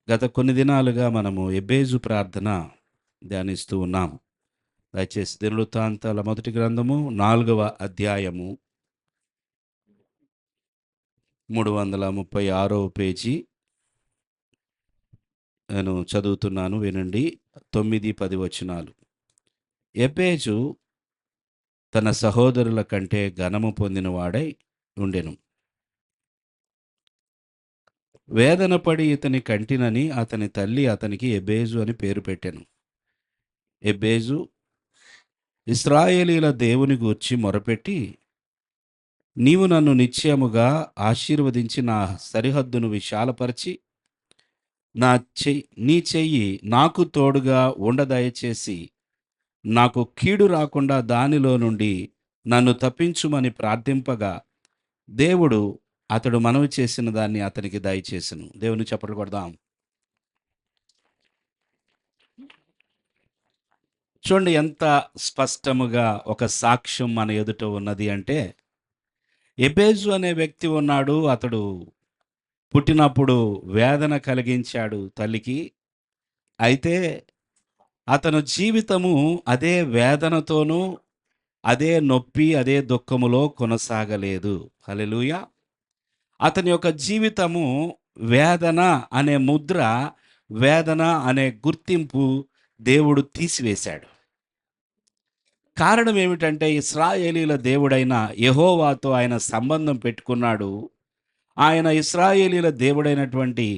గత కొన్ని దినాలుగా మనము ఎబ్బేజు ప్రార్థన ధ్యానిస్తూ ఉన్నాం. దయచేసి దినవృత్తాంతాల మొదటి గ్రంథము 4వ అధ్యాయము 336వ పేజీ నేను చదువుతున్నాను, వినండి. 9, 10 వచనాలు. ఎబ్బేజు తన సహోదరుల కంటే ఘనము పొందినవాడై ఉండెను. వేదన పడి ఇతని కంటినని అతని తల్లి అతనికి ఎబ్బేజు అని పేరు పెట్టెను. ఎబ్బేజు ఇశ్రాయేలీయుల దేవుని గూర్చి మొరపెట్టి, నీవు నన్ను నిశ్చయముగా ఆశీర్వదించి నా సరిహద్దును విశాలపరిచి నీ చెయ్యి నాకు తోడుగా దయచేసి నాకు కీడు రాకుండా దానిలో నుండి నన్ను తప్పించుమని ప్రార్థింపగా దేవుడు అతడు మనవి చేసిన దాన్ని అతనికి దయచేసెను. దేవుని చప్పట్లు కొడదాం. చూడండి ఎంత స్పష్టముగా ఒక సాక్ష్యం మన ఎదుట ఉన్నది అంటే, ఎబేజు అనే వ్యక్తి ఉన్నాడు. అతడు పుట్టినప్పుడు వేదన కలిగించాడు తల్లికి. అయితే అతను జీవితము అదే వేదనతోనూ, అదే నొప్పి, అదే దుఃఖములో కొనసాగలేదు. హల్లెలూయా. అతని యొక్క జీవితము వేదన అనే ముద్ర, వేదన అనే గుర్తింపు దేవుడు తీసివేశాడు. కారణం ఏమిటంటే, ఇశ్రాయేలీల దేవుడైన యెహోవాతో ఆయన సంబంధం పెట్టుకున్నాడు. ఆయన ఇశ్రాయేలీల దేవుడైనటువంటి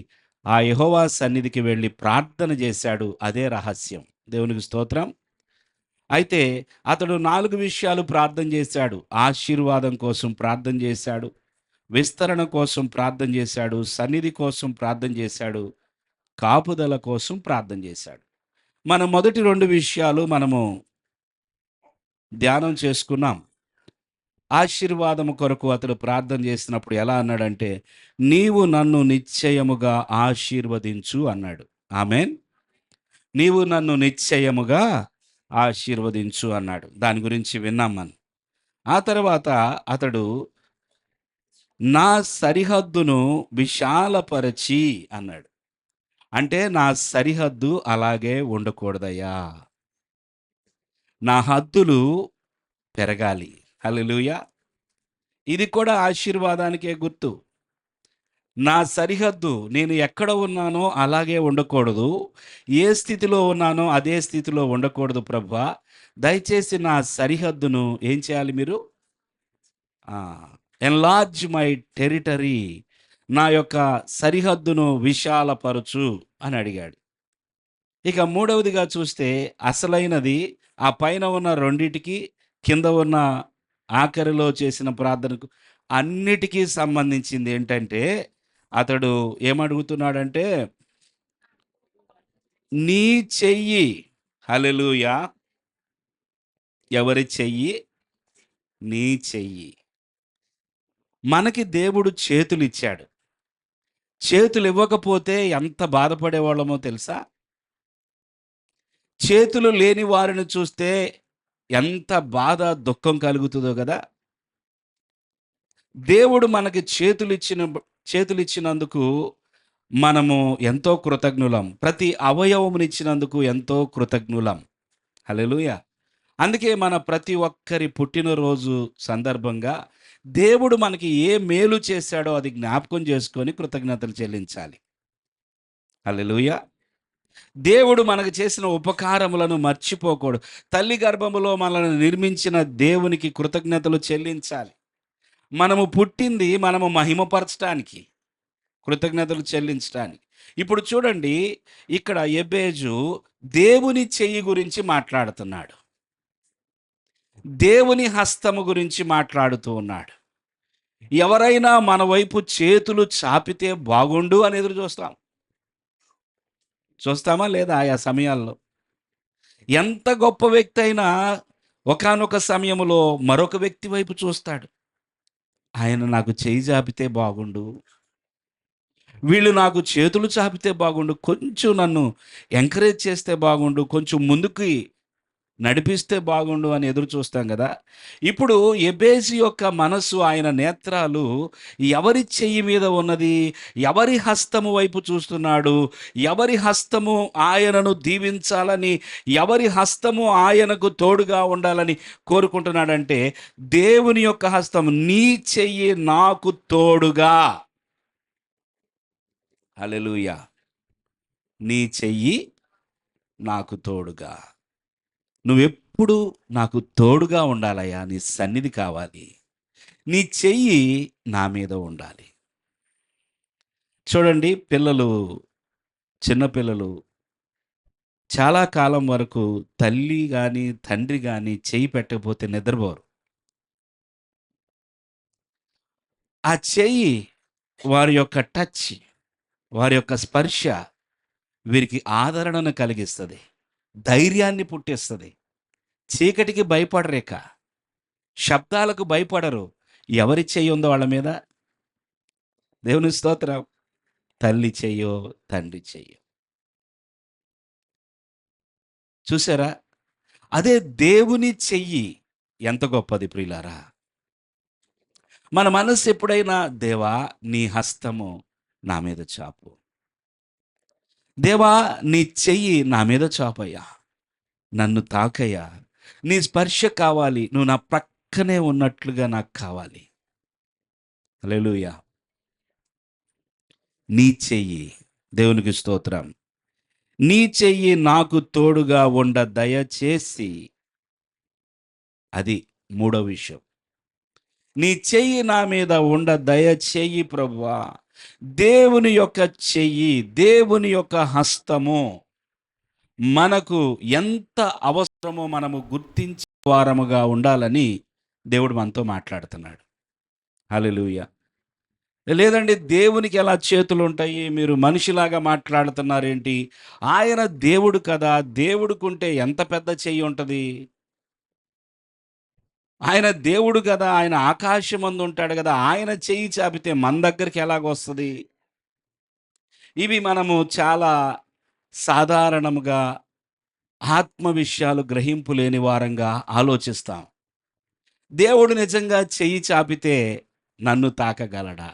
ఆ యెహోవా సన్నిధికి వెళ్ళి ప్రార్థన చేశాడు. అదే రహస్యం. దేవునికి స్తోత్రం. అయితే అతడు 4 విషయాలు ప్రార్థన చేశాడు. ఆశీర్వాదం కోసం ప్రార్థన చేశాడు, విస్తరణ కోసం ప్రార్థన చేశాడు, సన్నిధి కోసం ప్రార్థన చేశాడు, కాపుదల కోసం ప్రార్థన చేశాడు. మన మొదటి 2 విషయాలు మనము ధ్యానం చేసుకున్నాం. ఆశీర్వాదము కొరకు అతడు ప్రార్థన చేసినప్పుడు ఎలా అన్నాడంటే, నీవు నన్ను నిశ్చయముగా ఆశీర్వదించు అన్నాడు. ఆమేన్. నీవు నన్ను నిశ్చయముగా ఆశీర్వదించు అన్నాడు. దాని గురించి విన్నాం మనం. ఆ తర్వాత అతడు నా సరిహద్దును విశాలపరచి అన్నాడు. అంటే నా సరిహద్దు అలాగే ఉండకూడదయ్యా, నా హద్దులు పెరగాలి. హల్లెలూయా. ఇది కూడా ఆశీర్వాదానికే గుర్తు. నా సరిహద్దు నేను ఎక్కడ ఉన్నానో అలాగే ఉండకూడదు, ఏ స్థితిలో ఉన్నానో అదే స్థితిలో ఉండకూడదు ప్రభువా. దయచేసి నా సరిహద్దును ఏం చేయాలి మీరు? ఎన్లార్జ్ మై టెరిటరీ, నా యొక్క సరిహద్దును విశాలపరచు అని అడిగాడు. ఇక మూడవదిగా చూస్తే అసలైనది, ఆ పైన ఉన్న రెండిటికి, కింద ఉన్న ఆఖరిలో చేసిన ప్రార్థనకు అన్నిటికీ సంబంధించింది ఏంటంటే, అతడు ఏమడుగుతున్నాడంటే, నీ చెయ్యి. హల్లెలూయా. ఎవరి చెయ్యి? నీ చెయ్యి. మనకి దేవుడు చేతులు ఇచ్చాడు. చేతులు ఇవ్వకపోతే ఎంత బాధపడేవాళ్ళమో తెలుసా? చేతులు లేని వారిని చూస్తే ఎంత బాధ, దుఃఖం కలుగుతుందో కదా. దేవుడు మనకి చేతులిచ్చినందుకు మనము ఎంతో కృతజ్ఞులం. ప్రతి అవయవమునిచ్చినందుకు ఎంతో కృతజ్ఞులం. హల్లెలూయా. అందుకే మన ప్రతి ఒక్కరి పుట్టినరోజు సందర్భంగా దేవుడు మనకి ఏ మేలు చేశాడో అది జ్ఞాపకం చేసుకొని కృతజ్ఞతలు చెల్లించాలి. హల్లెలూయా. దేవుడు మనకు చేసిన ఉపకారములను మర్చిపోకూడదు. తల్లి గర్భములో మనల్ని నిర్మించిన దేవునికి కృతజ్ఞతలు చెల్లించాలి. మనము పుట్టింది మనము మహిమపరచడానికి, కృతజ్ఞతలు చెల్లించడానికి. ఇప్పుడు చూడండి, ఇక్కడ ఎబేజు దేవుని చెయ్యి గురించి మాట్లాడుతున్నాడు, దేవుని హస్తము గురించి మాట్లాడుతూ ఉన్నాడు. ఎవరైనా మన వైపు చేతులు చాపితే బాగుండు అని ఎదురు చూస్తామా లేదా? ఆయా సమయాల్లో ఎంత గొప్ప వ్యక్తి అయినా ఒకానొక సమయంలో మరొక వ్యక్తి వైపు చూస్తాడు. ఆయన నాకు చేయి చాపితే బాగుండు, వీళ్ళు నాకు చేతులు చాపితే బాగుండు, కొంచెం నన్ను ఎంకరేజ్ చేస్తే బాగుండు, కొంచెం ముందుకి నడిపిస్తే బాగుండు అని ఎదురు చూస్తాం కదా. ఇప్పుడు ఎబేసు యొక్క మనస్సు, ఆయన నేత్రాలు ఎవరి చెయ్యి మీద ఉన్నది? ఎవరి హస్తము వైపు చూస్తున్నాడు? ఎవరి హస్తము ఆయనను దీవించాలని, ఎవరి హస్తము ఆయనకు తోడుగా ఉండాలని కోరుకుంటున్నాడంటే, దేవుని యొక్క హస్తం, నీ చెయ్యి నాకు తోడుగా. హల్లెలూయా! నీ చెయ్యి నాకు తోడుగా. నువ్వెప్పుడు నాకు తోడుగా ఉండాలయ్యా, నీ సన్నిధి కావాలి, నీ చెయ్యి నా మీద ఉండాలి. చూడండి, చిన్నపిల్లలు చాలా కాలం వరకు తల్లి గాని, తండ్రి గాని చెయ్యి పెట్టకపోతే నిద్రపోరు. ఆ చెయ్యి, వారి యొక్క టచ్, వారి యొక్క స్పర్శ వీరికి ఆదరణను కలిగిస్తది. ధైర్యాన్ని పుట్టిస్తది. చీకటికి భయపడరిక. శబ్దాలకు భయపడరు. ఎవరి చెయ్యి ఉందో వాళ్ళ మీద? దేవుని స్తోత్రం. తల్లి చెయ్యో, తండ్రి చెయ్యో. చూసారా? అదే దేవుని చెయ్యి ఎంత గొప్పది ప్రియులారా. మన మనస్సు ఎప్పుడైనా, దేవా నీ హస్తము నా మీద చాపు, దేవా నీ చెయ్యి నా మీద చాపయ్యా, నన్ను తాకయ్యా, నీ స్పర్శ కావాలి, నువ్వు నా ప్రక్కనే ఉన్నట్లుగా నాకు కావాలి. హల్లెలూయా! నీ చెయ్యి, దేవునికి స్తోత్రం. నీ చెయ్యి నాకు తోడుగా ఉండ దయచేసి. అది మూడో విషయం. నీ చెయ్యి నా మీద ఉండ దయచేయి ప్రభువా. దేవుని యొక్క చెయ్యి, దేవుని యొక్క హస్తము మనకు ఎంత అవసరమో మనము గుర్తించే వారముగా ఉండాలని దేవుడు మనతో మాట్లాడుతున్నాడు. హల్లెలూయా! లేదండి, దేవునికి ఎలా చేతులు ఉంటాయి, మీరు మనిషిలాగా మాట్లాడుతున్నారేంటి? ఆయన దేవుడు కదా, దేవుడికుంటే ఎంత పెద్ద చెయ్యి ఉంటుంది? ఆయన దేవుడు కదా, ఆయన ఆకాశమందు ఉంటాడు కదా, ఆయన చెయ్యి చాపితే మన దగ్గరికి ఎలాగొస్తుంది? ఇవి మనము చాలా సాధారణముగా ఆత్మ విషయాలు గ్రహింపు లేని వారంగా ఆలోచిస్తాం. దేవుడు నిజంగా చెయ్యి చాపితే నన్ను తాకగలడా?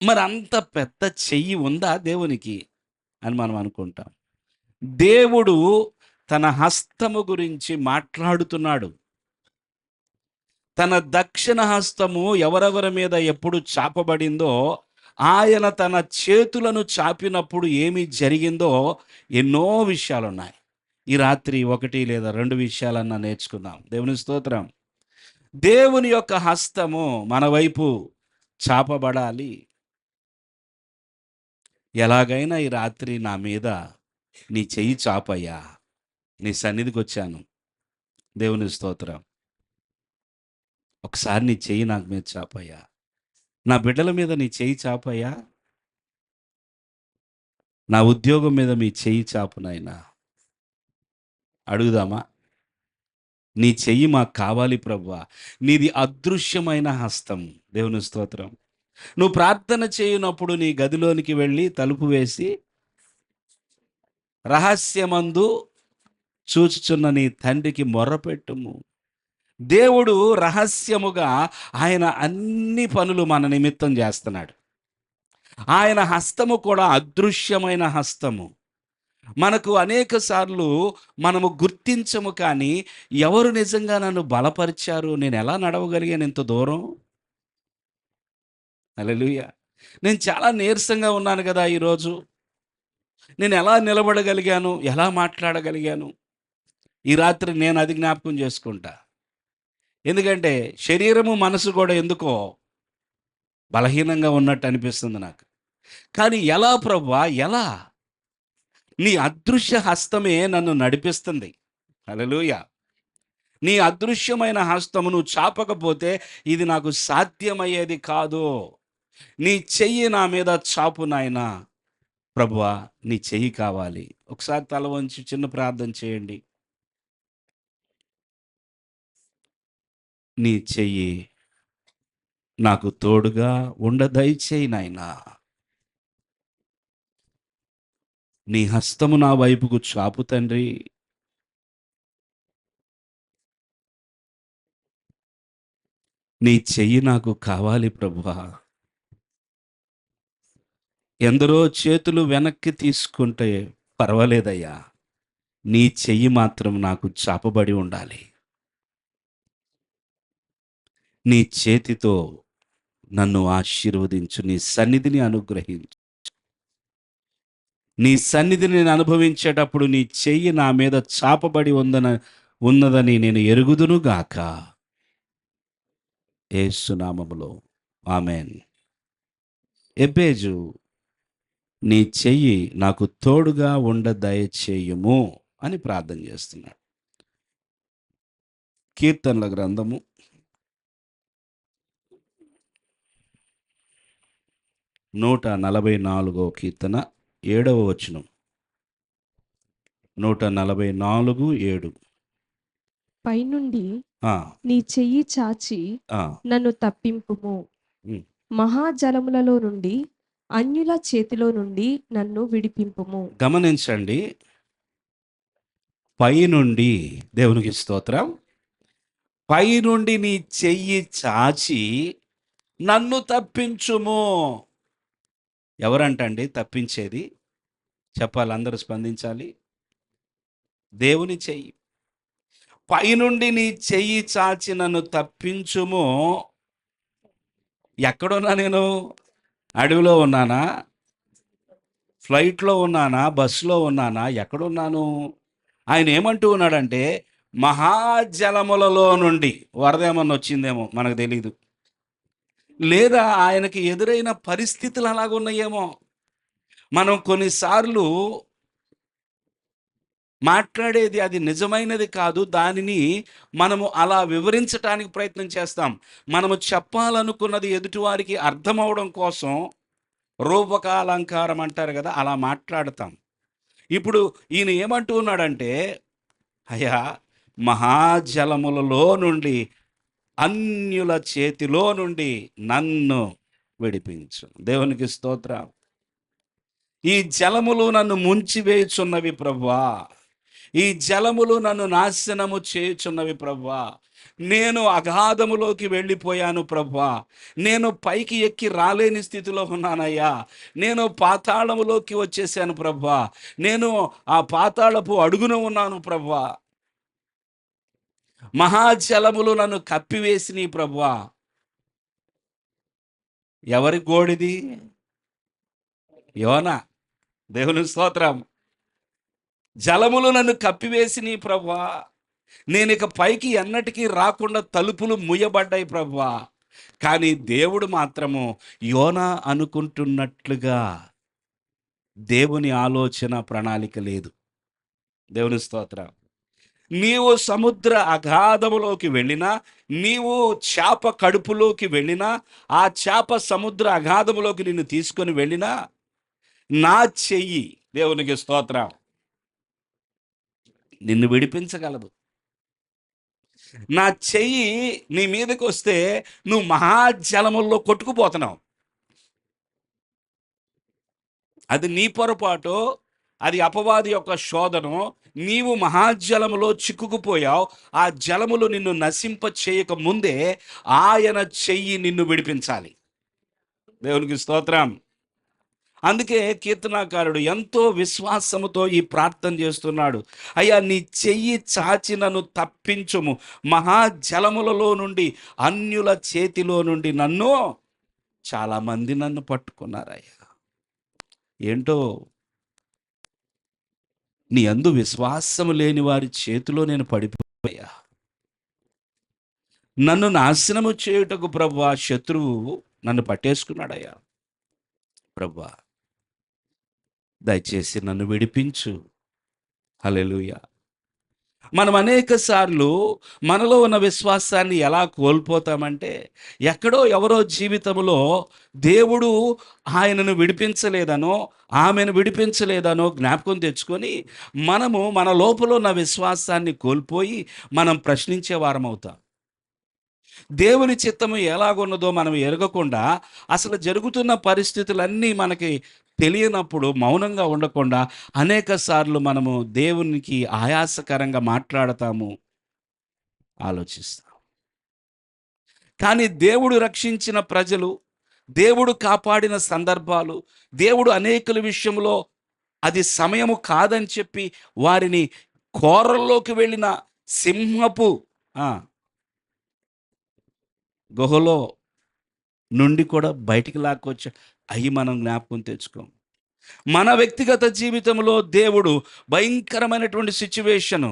మరి అంత పెద్ద చెయ్యి ఉందా దేవునికి అని మనం అనుకుంటాం. దేవుడు తన హస్తము గురించి మాట్లాడుతున్నాడు. తన దక్షిణ హస్తము ఎవరెవరి మీద ఎప్పుడు చాపబడిందో, ఆయన తన చేతులను చాపినప్పుడు ఏమి జరిగిందో ఎన్నో విషయాలున్నాయి. ఈ రాత్రి ఒకటి లేదా రెండు విషయాలన్నా నేర్చుకుందాం. దేవుని స్తోత్రం. దేవుని యొక్క హస్తము మన వైపు చాపబడాలి. ఎలాగైనా ఈ రాత్రి నా మీద నీ చెయ్యి చాపయ్యా, నీ సన్నిధికి వచ్చాను. దేవుని స్తోత్రం. ఒకసారి నీ చెయ్యి నాకు మీద చాపయ్యా, నా బిడ్డల మీద నీ చెయ్యి చాపయ్యా, నా ఉద్యోగం మీద మీ చెయ్యి చాపు నాయనా. అడుగుదామా? నీ చెయ్యి మాకు కావాలి ప్రభువా. నీది అదృశ్యమైన హస్తం. దేవుని స్తోత్రం. నువ్వు ప్రార్థన చేయనప్పుడు నీ గదిలోనికి వెళ్ళి తలుపు వేసి, రహస్యమందు చూచుచున్న నీ తండ్రికి మొర్రపెట్టుము. దేవుడు రహస్యముగా ఆయన అన్ని పనులు మన నిమిత్తం చేస్తున్నాడు. ఆయన హస్తము కూడా అదృశ్యమైన హస్తము. మనకు అనేక సార్లు మనము గుర్తించము, కానీ ఎవరు నిజంగా నన్ను బలపరిచారు, నేను ఎలా నడవగలిగాను ఇంత దూరం? హల్లెలూయా! నేను చాలా నీరసంగా ఉన్నాను కదా ఈరోజు, నేను ఎలా నిలబడగలిగాను, ఎలా మాట్లాడగలిగాను? ఈ రాత్రి నేను అది జ్ఞాపకం చేసుకుంటా. ఎందుకంటే శరీరము మనసు కూడా ఎందుకో బలహీనంగా ఉన్నట్టు అనిపిస్తుంది నాకు. కానీ ఎలా ప్రభువా, ఎలా? నీ అదృశ్య హస్తమే నన్ను నడిపిస్తుంది. హల్లెలూయా! నీ అదృశ్యమైన హస్తము నువ్వు చాపకపోతే ఇది నాకు సాధ్యమయ్యేది కాదు. నీ చెయ్యి నా మీద చాపు నాయనా. ప్రభువా, నీ చెయ్యి కావాలి. ఒకసారి తల వంచి చిన్న ప్రార్థన చేయండి. నీ చెయ్యి నాకు తోడుగా ఉండ దయచేయి నాయనా. నీ హస్తము నా వైపుకు చాపు తండ్రి. నీ చెయ్యి నాకు కావాలి ప్రభువా. ఎందరో చేతులు వెనక్కి తీసుకుంటే పర్వాలేదయ్యా, నీ చెయ్యి మాత్రం నాకు చాపబడి ఉండాలి. నీ చేతితో నన్ను ఆశీర్వదించు, నీ సన్నిధిని అనుగ్రహించు. నీ సన్నిధిని నేను అనుభవించేటప్పుడు నీ చెయ్యి నా మీద చాపబడి ఉన్నదని నేను ఎరుగుదును గాక. యేసు నామములో ఆమేన్. ఎబ్బేజు, నీ చెయ్యి నాకు తోడుగా దయచేయుము అని ప్రార్థన చేస్తున్నాడు. కీర్తనల గ్రంథము 144 కీర్తన 7వ వచనం. 144:7. పైనుండి ఆ, నీ చెయ్యి చాచి ఆ, నన్ను తప్పింపుము. ఉమ్. మహాజలములలో నుండి అన్యుల చేతిలో నుండి నన్ను విడిపింపుము. గమనించండి, పైనుండి, దేవునికి స్తోత్రం, పైనుండి నీ చెయ్యి చాచి నన్ను తప్పించుము. ఎవరంటండి తప్పించేది? చెప్పాలి, అందరూ స్పందించాలి. దేవుని చెయ్యి. పైనుండి నీ చెయ్యి చాచి నన్ను తప్పించుము. ఎక్కడున్నా నేను? అడవిలో ఉన్నానా? ఫ్లైట్లో ఉన్నానా? బస్సులో ఉన్నానా? ఎక్కడున్నాను? ఆయన ఏమంటూ ఉన్నాడంటే, మహాజలములలో నుండి. వరద ఏమన్నా వచ్చిందేమో మనకు తెలీదు, లేదా ఆయనకి ఎదురైన పరిస్థితులు అలాగున్నాయేమో. మనం కొన్నిసార్లు మాట్లాడేది అది నిజమైనది కాదు, దానిని మనము అలా వివరించటానికి ప్రయత్నం చేస్తాం. మనము చెప్పాలనుకున్నది ఎదుటివారికి అర్థమవడం కోసం రూపకాలంకారం అంటారు కదా, అలా మాట్లాడతాం. ఇప్పుడు ఈయన ఏమంటూ ఉన్నాడంటే, అయ్యా, మహాజలములలో నుండి, అన్యుల చేతిలో నుండి నన్ను విడిపించు. దేవునికి స్తోత్రం. ఈ జలములు నన్ను ముంచివేయుచున్నవి ప్రభువా, ఈ జలములు నన్ను నాశనము చేయుచున్నవి ప్రభువా. నేను అగాధములోకి వెళ్ళిపోయాను ప్రభువా. నేను పైకి ఎక్కి రాలేని స్థితిలో ఉన్నానయ్యా. నేను పాతాళములోకి వచ్చేసాను ప్రభువా. నేను ఆ పాతాళపు అడుగున ఉన్నాను ప్రభువా. మహాజలములు నన్ను కప్పివేసిని ప్రభువా. ఎవరి గోడిది? యోనా. దేవుని స్తోత్రం. జలములు నన్ను కప్పివేసిని ప్రభువా. నేను ఇక పైకి ఎన్నటికీ రాకుండా తలుపులు ముయ్యబడ్డాయి ప్రభువా. కానీ దేవుడు మాత్రము యోనా అనుకుంటున్నట్లుగా దేవుని ఆలోచన ప్రణాళిక లేదు. దేవుని స్తోత్రం. నీవు సముద్ర అగాధములోకి వెళ్ళినా, నీవు చేప కడుపులోకి వెళ్ళినా, ఆ చేప సముద్ర అగాధములోకి నిన్ను తీసుకొని వెళ్ళినా, నా చెయ్యి, దేవునికి స్తోత్రం, నిన్ను విడిపించగలదు. నా చెయ్యి నీ మీదకి వస్తే నువ్వు మహాజలముల్లో కొట్టుకుపోతున్నావు. అది నీ పొరపాటు, అది అపవాది యొక్క శోధనం. నీవు మహాజలములో చిక్కుకుపోయావు. ఆ జలములు నిన్ను నశింప చేయక ముందే ఆయన చెయ్యి నిన్ను విడిపించాలి. దేవునికి స్తోత్రం. అందుకే కీర్తనాకారుడు ఎంతో విశ్వాసముతో ఈ ప్రార్థన చేస్తున్నాడు. అయ్యా, నీ చెయ్యి చాచి నన్ను తప్పించుము, మహాజలములలో నుండి, అన్యుల చేతిలో నుండి నన్ను. చాలామంది నన్ను పట్టుకున్నారయ్యా. ఏంటో, నీ అందు విశ్వాసము లేని వారి చేతిలో నేను పడిపోయా. నన్ను నాశనము చేయుటకు ప్రభువా శత్రువు నన్ను పట్టేసుకున్నాడయ్యా. ప్రభువా, దయచేసి నన్ను విడిపించు. హల్లెలూయా. మనం అనేక సార్లు మనలో ఉన్న విశ్వాసాన్ని ఎలా కోల్పోతామంటే, ఎక్కడో ఎవరో జీవితంలో దేవుడు ఆయనను విడిపించలేదనో, ఆమెను విడిపించలేదనో జ్ఞాపకం తెచ్చుకొని మనము మన లోపల ఉన్న విశ్వాసాన్ని కోల్పోయి మనం ప్రశ్నించే వారం అవుతాం. దేవుని చిత్తము ఎలాగున్నదో మనం ఎరగకుండా, అసలు జరుగుతున్న పరిస్థితులన్నీ మనకి తెలియనప్పుడు మౌనంగా ఉండకుండా అనేక సార్లు మనము దేవునికి ఆయాసకరంగా మాట్లాడతాము, ఆలోచిస్తాం. కానీ దేవుడు రక్షించిన ప్రజలు, దేవుడు కాపాడిన సందర్భాలు, దేవుడు అనేకుల విషయంలో అది సమయము కాదని చెప్పి వారిని కోరల్లోకి వెళ్ళిన సింహపు ఆ, గుహలో నుండి కూడా బయటికి లాక్కొచ్చా. అవి మనం జ్ఞాపకం తెచ్చుకోం. మన వ్యక్తిగత జీవితంలో దేవుడు భయంకరమైనటువంటి సిచ్యువేషను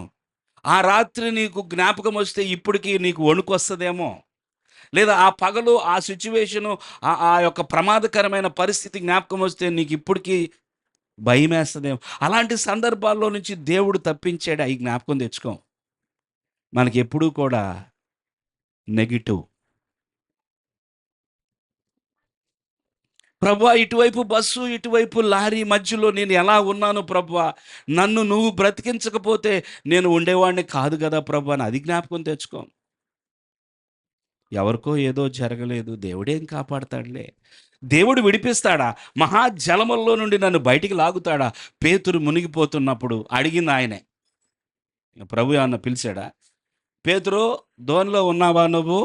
ఆ రాత్రి నీకు జ్ఞాపకం వస్తే ఇప్పటికీ నీకు వణుకు వస్తుందేమో, లేదా ఆ పగలు ఆ సిచ్యువేషను ఆ యొక్క ప్రమాదకరమైన పరిస్థితి జ్ఞాపకం వస్తే నీకు ఇప్పటికీ భయమేస్తుందేమో. అలాంటి సందర్భాల్లో నుంచి దేవుడు తప్పించాడు. అవి జ్ఞాపకం తెచ్చుకోం. మనకి ఎప్పుడూ కూడా నెగిటివ్. ప్రభువా, ఇటువైపు బస్సు, ఇటువైపు లారీ మధ్యలో నేను ఎలా ఉన్నాను ప్రభువా, నన్ను నువ్వు బ్రతికించకపోతే నేను ఉండేవాడిని కాదు కదా ప్రభువా అని అది జ్ఞాపకం తెచ్చుకో. ఎవరికో ఏదో జరగలేదు, దేవుడేం కాపాడతాడులే. దేవుడు విడిపిస్తాడా? మహాజలముల్లో నుండి నన్ను బయటికి లాగుతాడా? పేతురు మునిగిపోతున్నప్పుడు అడిగింది ఆయనే. ప్రభు ఏమన్నా పిలిచాడా? పేతురు, దోనిలో ఉన్నావా నువ్వు?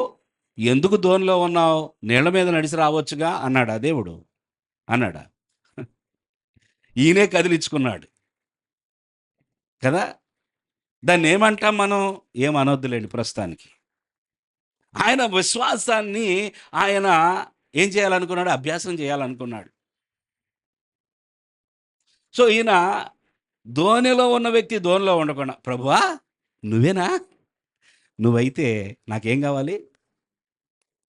ఎందుకు దోనిలో ఉన్నావు? నీళ్ల మీద నడిచి రావచ్చుగా అన్నాడా దేవుడు? అన్నాడా? ఈయనే కదిలించుకున్నాడు కదా. దాన్ని ఏమంటాం మనం? ఏమనొద్దులేండి ప్రస్తుతానికి. ఆయన విశ్వాసాన్ని ఆయన ఏం చేయాలనుకున్నాడు? అభ్యాసం చేయాలనుకున్నాడు. సో ఈయన ధోనిలో ఉన్న వ్యక్తి ధోనిలో ఉండకుండా, ప్రభువా నువ్వేనా? నువ్వైతే నాకేం కావాలి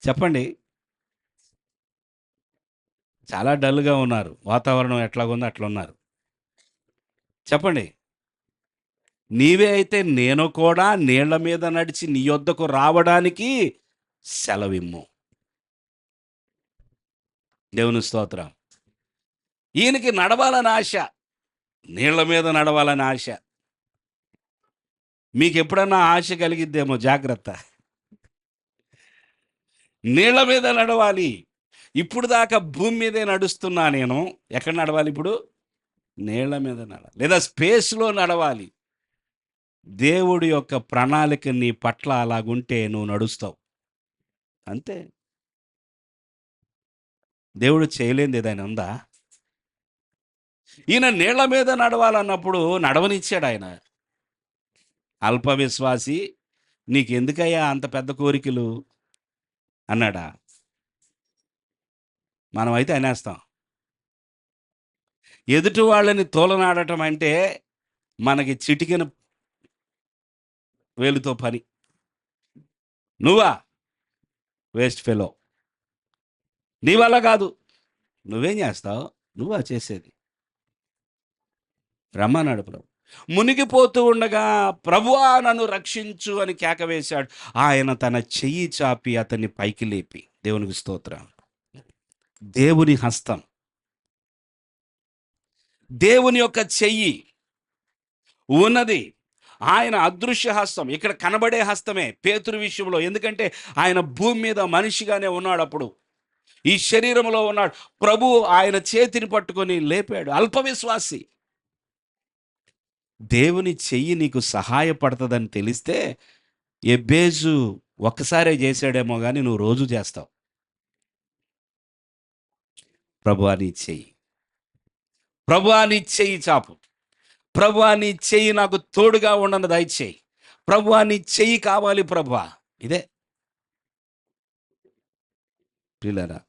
చెప్పండి. చాలా డల్గా ఉన్నారు, వాతావరణం ఎట్లాగుందో అట్లా ఉన్నారు. చెప్పండి. నీవే అయితే నేను కూడా నీళ్ల మీద నడిచి నీ యొద్దకు రావడానికి సెలవిమ్ము. దేవుని స్తోత్రం. ఈయనకి నడవాలని ఆశ, నీళ్ల మీద నడవాలని ఆశ. మీకు ఎప్పుడన్నా ఆశ కలిగిద్దేమో, జాగ్రత్త. నీళ్ల మీద నడవాలి. ఇప్పుడు దాకా భూమి మీదే నడుస్తున్నా నేను. ఎక్కడ నడవాలి ఇప్పుడు? నీళ్ల మీద నడవాలి, లేదా స్పేస్లో నడవాలి. దేవుడి యొక్క ప్రణాళిక నీ పట్ల అలాగుంటే నువ్వు నడుస్తావు అంతే. దేవుడు చేయలేనిది ఏదైనా ఉందా? ఈయన నీళ్ల మీద నడవాలన్నప్పుడు నడవనిచ్చాడు ఆయన. అల్ప విశ్వాసి, నీకెందుకయ్యా అంత పెద్ద కోరికలు అన్నాడా? మనమైతే అనేస్తాం. ఎదుటి వాళ్ళని తోలనాడటం అంటే మనకి చిటికెన వేలుతో పని. నువ్వా వేస్ట్ ఫెలో, నీ వల్ల కాదు. నువ్వేం చేస్తావు? నువ్వా చేసేది? రమ్మన్నాడు ప్రభు. మునిగిపోతూ ఉండగా ప్రభువా నన్ను రక్షించు అని కేక వేశాడు. ఆయన తన చెయ్యి చాపి అతన్ని పైకి లేపి, దేవునికి స్తోత్రం. దేవుని హస్తం, దేవుని యొక్క చెయ్యి ఉన్నది. ఆయన అదృశ్య హస్తం, ఇక్కడ కనబడే హస్తమే పేతురు విషయంలో. ఎందుకంటే ఆయన భూమి మీద మనిషిగానే ఉన్నాడు, అప్పుడు ఈ శరీరంలో ఉన్నాడు. ప్రభు ఆయన చేతిని పట్టుకొని లేపాడు. అల్పవిశ్వాసి, దేవుని చెయ్యి నీకు సహాయపడుతుందని తెలిస్తే ఎబ్బేజు ఒక్కసారే చేశాడేమో కానీ నువ్వు రోజు చేస్తావు. ప్రభువా నీ చెయ్యి, ప్రభువా నీ చెయ్యి చాపు, ప్రభువా నీ చెయ్యి నాకు తోడుగా ఉండను దయచేయి, ప్రభువా నీ చెయ్యి కావాలి ప్రభువా. ఇదే ప్రియులారా,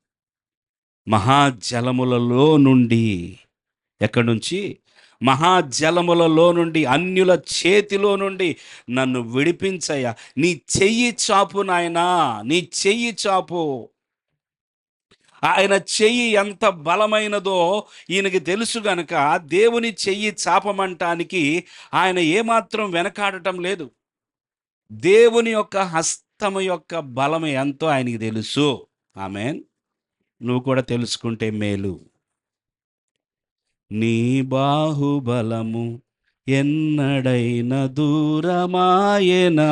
మహాజలములలో నుండి, ఎక్కడి నుంచి? మహాజలములలో నుండి, అన్యుల చేతిలో నుండి నన్ను విడిపించయ్యా. నీ చెయ్యి చాపు నాయనా, నీ చెయ్యి చాపు. ఆయన చెయ్యి ఎంత బలమైనదో ఈయనకి తెలుసు గనుక దేవుని చెయ్యి చాపమంటానికి ఆయన ఏమాత్రం వెనకాడటం లేదు. దేవుని యొక్క హస్తము యొక్క బలం ఎంతో ఆయనకి తెలుసు. ఆమేన్. నువ్వు కూడా తెలుసుకుంటే మేలు. నీ బాహుబలము ఎన్నడైన దూరమాయనా,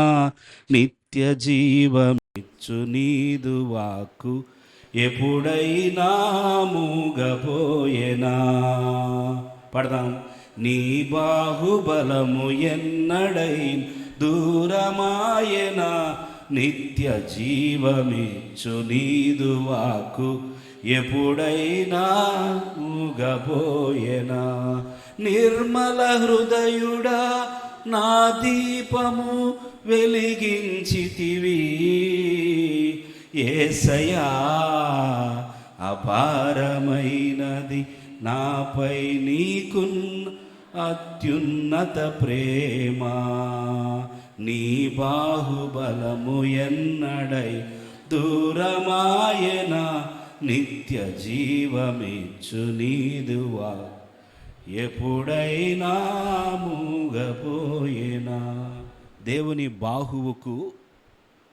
నిత్య జీవమిచ్చు నీదు వాక్కు ఎప్పుడైనా మూగపోయేనా. పడదాం. నీ బాహుబలము ఎన్నడైన దూరమాయనా, నిత్య జీవమిచ్చు నీదు వాకు ఎప్పుడైనా ఊగబోయేనా. నిర్మల హృదయుడా నా దీపము వెలిగించితివి యేసయ్యా, అపారమైనది నాపై నీకున్న అత్యున్నత ప్రేమ. నీ బాహుబలము ఎన్నడై దూరమాయన నిత్య జీవమిచ్చు నీదువా ఎప్పుడైనా మూగపోయేనా. దేవుని బాహువుకు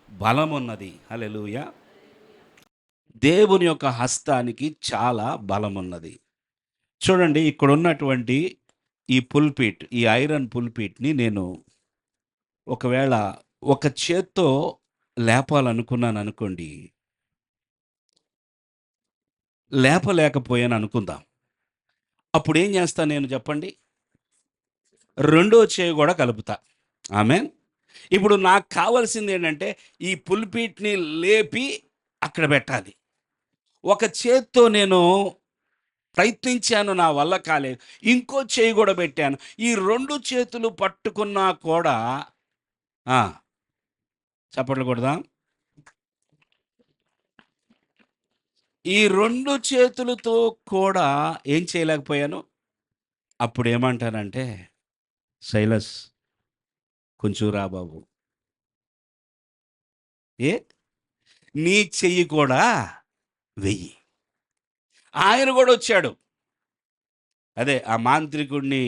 బలమున్నది. హల్లెలూయా. దేవుని యొక్క హస్తానికి చాలా బలమున్నది. చూడండి, ఇక్కడ ఉన్నటువంటి ఈ పుల్పిట్, ఈ ఐరన్ పుల్పిట్ని నేను ఒకవేళ ఒక చేత్తో లేపాలనుకున్నాను అనుకోండి, లేపలేకపోయాను అనుకుందాం. అప్పుడు ఏం చేస్తాను నేను చెప్పండి? రెండో చేయి కూడా కలుపుతా. ఆమేన్. ఇప్పుడు నాకు కావాల్సింది ఏంటంటే ఈ పుల్పిట్ని లేపి అక్కడ పెట్టాలి. ఒక చేత్తో నేను ప్రయత్నించాను, నా వల్ల కాలేదు. ఇంకో చేయి కూడా పెట్టాను. ఈ రెండు చేతులు పట్టుకున్నా కూడా చప్పట్లు కొడదాం. ఈ రెండు చేతులతో కూడా ఏం చేయలేకపోయాను. అప్పుడు ఏమంటానంటే, శైలస్ కొంచెం రా బాబు, ఏ నీ చెయ్యి కూడా వెయ్యి. ఆయన కూడా వచ్చాడు. అదే ఆ మాంత్రికుడిని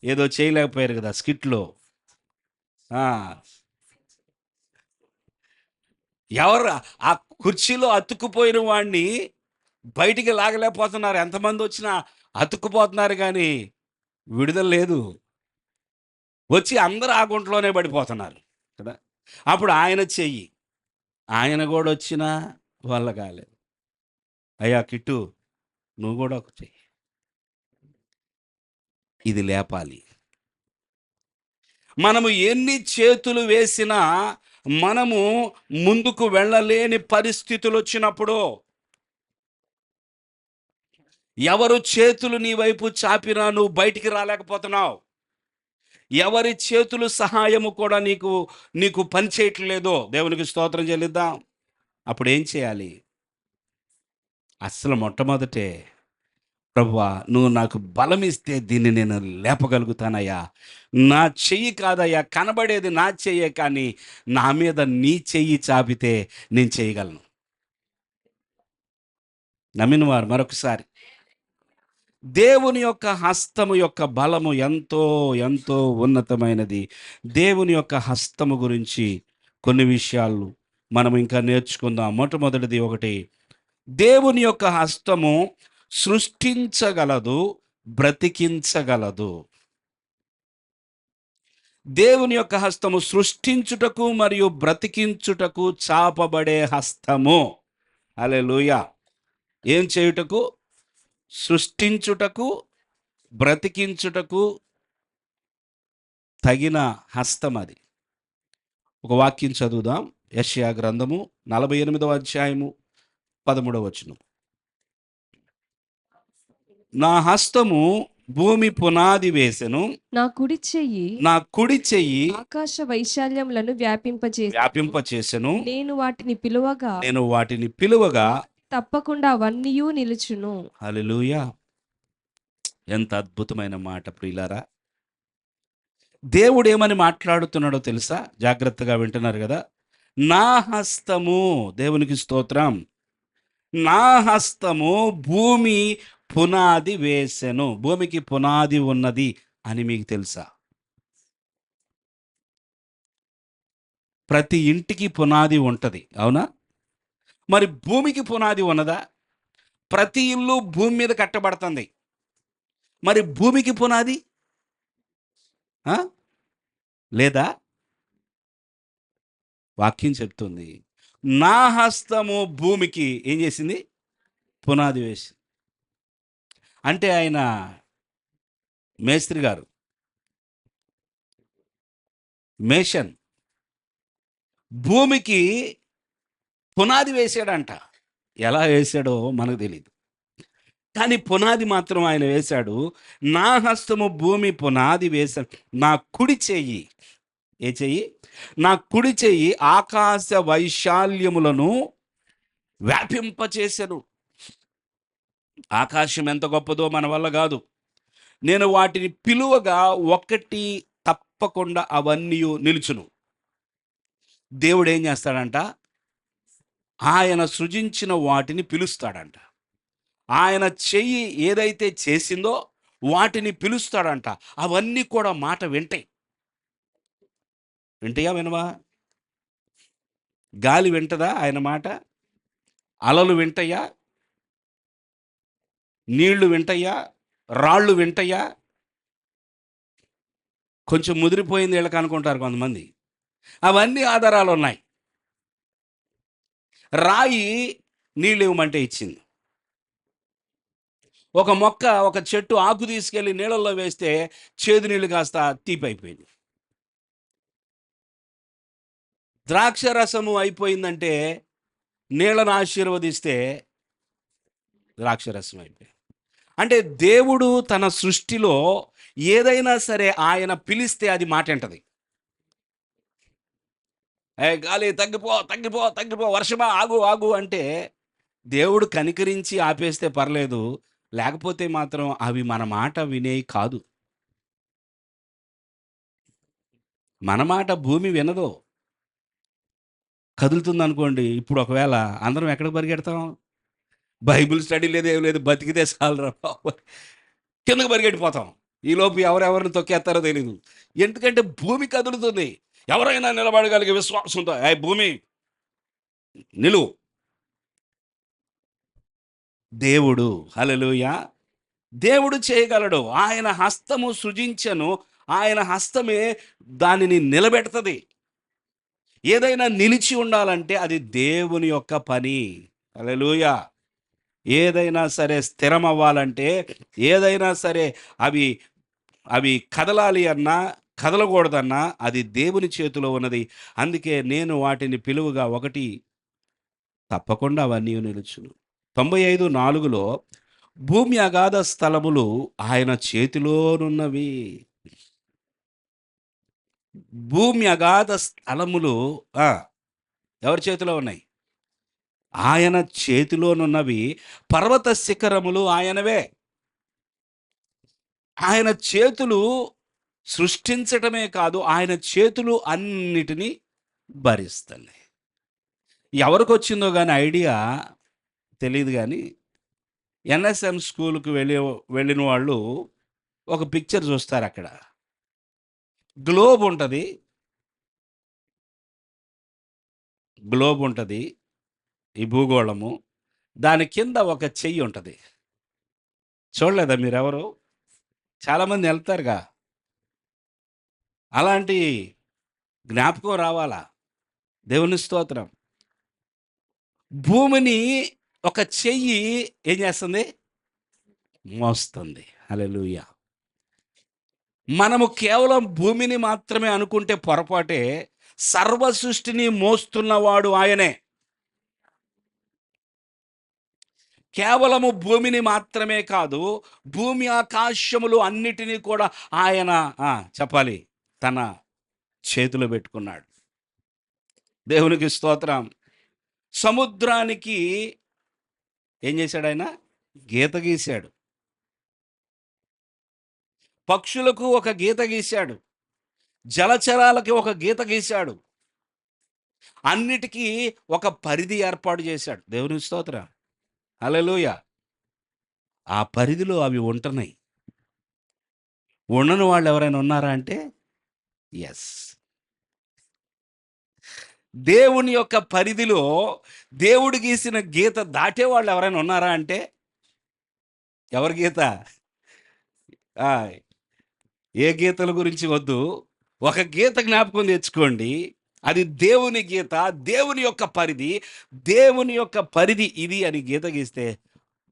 ఏదో చేయలేకపోయారు కదా స్కిట్లో. ఎవరు ఆ కుర్చీలో అతుక్కుపోయిన వాడిని బయటికి లాగలేకపోతున్నారు. ఎంతమంది వచ్చినా అతుక్కుపోతున్నారు, కానీ విడుదల లేదు. వచ్చి అందరూ ఆ గుంటలోనే పడిపోతున్నారు కదా. అప్పుడు ఆయన చెయ్యి, ఆయన కూడా వచ్చినా వల్ల కాలేదు. అయ్యా కిట్టు, నువ్వు కూడా ఒక చెయ్యి, ఇది లేపాలి. మనము ఎన్ని చేతులు వేసినా మనము ముందుకు వెళ్ళలేని పరిస్థితులు వచ్చినప్పుడు, ఎవరు చేతులు నీ వైపు చాపినా నువ్వు బయటికి రాలేకపోతున్నావు, ఎవరి చేతులు సహాయము కూడా నీకు పని చేయట్లేదో, దేవునికి స్తోత్రం చెల్లిద్దాం. అప్పుడు ఏం చేయాలి? అస్సలు మొట్టమొదటే, ప్రభువా నువ్వు నాకు బలమిస్తే దీన్ని నేను లేపగలుగుతానయ్యా. నా చెయ్యి కాదయ్యా కనబడేది, నా చెయ్యే, కానీ నా మీద నీ చెయ్యి చాపితే నేను చేయగలను. నమ్మిన వారు మరొకసారి, దేవుని యొక్క హస్తము యొక్క బలము ఎంతో ఎంతో ఉన్నతమైనది. దేవుని యొక్క హస్తము గురించి కొన్ని విషయాలు మనం ఇంకా నేర్చుకుందాం. మొట్టమొదటిది ఒకటి, దేవుని యొక్క హస్తము సృష్టించగలదు, బ్రతికించగలదు. దేవుని యొక్క హస్తము సృష్టించుటకు మరియు బ్రతికించుటకు చాపబడే హస్తము. హల్లెలూయా. ఏం చేయుటకు? సృష్టించుటకు, బ్రతికించుటకు తగిన హస్తం అది. ఒక వాక్యం చదువుదాం. యెషయా గ్రంథము 48వ అధ్యాయము 13వ వచనం. నా హస్తము భూమి పునాది వేసెను, నా కుడి చెయ్యి ఆకాశ వైశాల్యములను వ్యాపింపచేసెను. నేను వాటిని పిలువగా తప్పకుండా అవన్నీయూ నిలుచును. హల్లెలూయా. ఎంత అద్భుతమైన మాట ప్రియులారా. దేవుడు ఏమని మాట్లాడుతున్నాడో తెలుసా? జాగ్రత్తగా వింటున్నారు కదా. నా హస్తము, దేవునికి స్తోత్రం, నా హస్తము భూమి పునాది వేసెను. భూమికి పునాది ఉన్నది అని మీకు తెలుసా? ప్రతి ఇంటికి పునాది ఉంటుంది, అవునా? మరి భూమికి పునాది ఉన్నదా? ప్రతి ఇల్లు భూమి మీద కట్టబడుతుంది. మరి భూమికి పునాది లేదా? వాక్యం చెప్తుంది, నా హస్తము భూమికి ఏం చేసింది? పునాది వేసి. అంటే ఆయన మేస్త్రి గారు, మేషన్, భూమికి పునాది వేశాడంట. ఎలా వేశాడో మనకు తెలీదు. కానీ పునాది మాత్రం ఆయన వేశాడు. నా హస్తము భూమి పునాది వేశాడు. నా కుడి చెయ్యి, ఏ చెయ్యి? నా కుడి చెయ్యి ఆకాశ వైశాల్యములను వ్యాపింపచేసెను. ఆకాశం ఎంత గొప్పదో మన వల్ల కాదు. నేను వాటిని పిలువగా ఒకటి తప్పకుండా అవన్నీ నిలుచును. దేవుడు ఏం చేస్తాడంట? ఆయన సృజించిన వాటిని పిలుస్తాడంట. ఆయన చెయ్యి ఏదైతే చేసిందో వాటిని పిలుస్తాడంట. అవన్నీ కూడా మాట వింటాయి. వింటాయా వినవా? గాలి వింటదా ఆయన మాట? అలలు వింటయ్యా? నీళ్లు వింటయ్యా? రాళ్ళు వింటయ్యా? కొంచెం ముదిరిపోయింది వీళ్ళకి అనుకుంటారు కొంతమంది. అవన్నీ ఆధారాలు ఉన్నాయి. రాయి నీళ్ళు ఇవ్వమంటే ఇచ్చింది. ఒక మొక్క, ఒక చెట్టు ఆకు తీసుకెళ్ళి నీళ్ళల్లో వేస్తే చేదు నీళ్ళు కాస్త తీపైపోయింది. ద్రాక్ష రసము అయిపోయిందంటే నీళ్ళను ఆశీర్వదిస్తే ద్రాక్ష రసం అయిపోయింది. అంటే దేవుడు తన సృష్టిలో ఏదైనా సరే ఆయన పిలిస్తే అది మాట వింటది. ఏ గాలి తగ్గిపో తగ్గిపో తగ్గిపో, వర్షమా ఆగు ఆగు అంటే దేవుడు కనికరించి ఆపేస్తే పర్లేదు, లేకపోతే మాత్రం అవి మన మాట వినేవి కాదు. మన మాట భూమి వినదు. కదులుతుంది అనుకోండి, ఇప్పుడు ఒకవేళ అందరం ఎక్కడికి పరిగెడతాం? బైబిల్ స్టడీ లేదు, ఏం లేదు, బతికితే చాలరా బాబు, కిందకు పరిగెట్టిపోతాం. ఈలోపు ఎవరెవరిని తొక్కేస్తారో తెలీదు. ఎందుకంటే భూమి కదులుతుంది. ఎవరైనా నిలబడగలిగే విశ్వాసంతో, ఏ భూమి నిలువు. దేవుడు, హల్లెలూయా, దేవుడు చేయగలడు. ఆయన హస్తము సృజించను, ఆయన హస్తమే దానిని నిలబెడుతుంది. ఏదైనా నిలిచి ఉండాలంటే అది దేవుని యొక్క పని. హల్లెలూయా. ఏదైనా సరే స్థిరం అవ్వాలంటే, ఏదైనా సరే అవి అవి కదలాలి అన్నా కదలకూడదన్నా అది దేవుని చేతిలో ఉన్నది. అందుకే నేను వాటిని పిలువగా ఒకటి తప్పకుండా అవన్నీ నిలుచును. 95:4లో భూమి అగాధ స్థలములు ఆయన చేతిలోనున్నవి. భూమి అగాధ స్థలములు ఎవరి చేతిలో ఉన్నాయి? ఆయన చేతిలోనున్నవి. పర్వత శిఖరములు ఆయనవే. ఆయన చేతులు సృష్టించటమే కాదు, ఆయన చేతులు అన్నిటినీ భరిస్తున్నాయి. ఎవరికి వచ్చిందో కానీ ఐడియా తెలియదు, కానీ ఎన్ఎస్ఎం స్కూల్కి వెళ్ళిన వాళ్ళు ఒక పిక్చర్ చూస్తారు. అక్కడ గ్లోబ్ ఉంటుంది, ఈ భూగోళము. దాని కింద ఒక చెయ్యి ఉంటుంది. చూడలేదా మీరెవరు? చాలామంది వెళ్తారుగా. అలాంటి జ్ఞాపకం రావాలా? దేవుని స్తోత్రం. భూమిని ఒక చెయ్యి ఏం చేస్తుంది? మోస్తుంది. హల్లెలూయా. మనము కేవలం భూమిని మాత్రమే అనుకుంటే పొరపాటే. సర్వ సృష్టిని మోస్తున్నవాడు ఆయనే. కేవలము భూమిని మాత్రమే కాదు, భూమి ఆకాశములు అన్నిటినీ కూడా ఆయన చెప్పాలి తన చేతిలో పెట్టుకున్నాడు. దేవునికి స్తోత్రం. సముద్రానికి ఏం చేశాడు? ఆయన గీత గీశాడు. పక్షులకు ఒక గీత గీశాడు. జలచరాలకి ఒక గీత గీశాడు. అన్నిటికీ ఒక పరిధి ఏర్పాటు చేశాడు. దేవునికి స్తోత్రం. హల్లెలూయా. ఆ పరిధిలో అవి ఉంటున్నాయి. ఉండని వాళ్ళు ఎవరైనా ఉన్నారా అంటే ఎస్. దేవుని యొక్క పరిధిలో దేవుడు గీసిన గీత దాటే వాళ్ళు ఎవరైనా ఉన్నారా అంటే ఎవరి గీత? ఏ గీతల గురించి వద్దు, ఒక గీత జ్ఞాపకం తెచ్చుకోండి. అది దేవుని గీత, దేవుని యొక్క పరిధి. దేవుని యొక్క పరిధి ఇది అని గీత గీస్తే,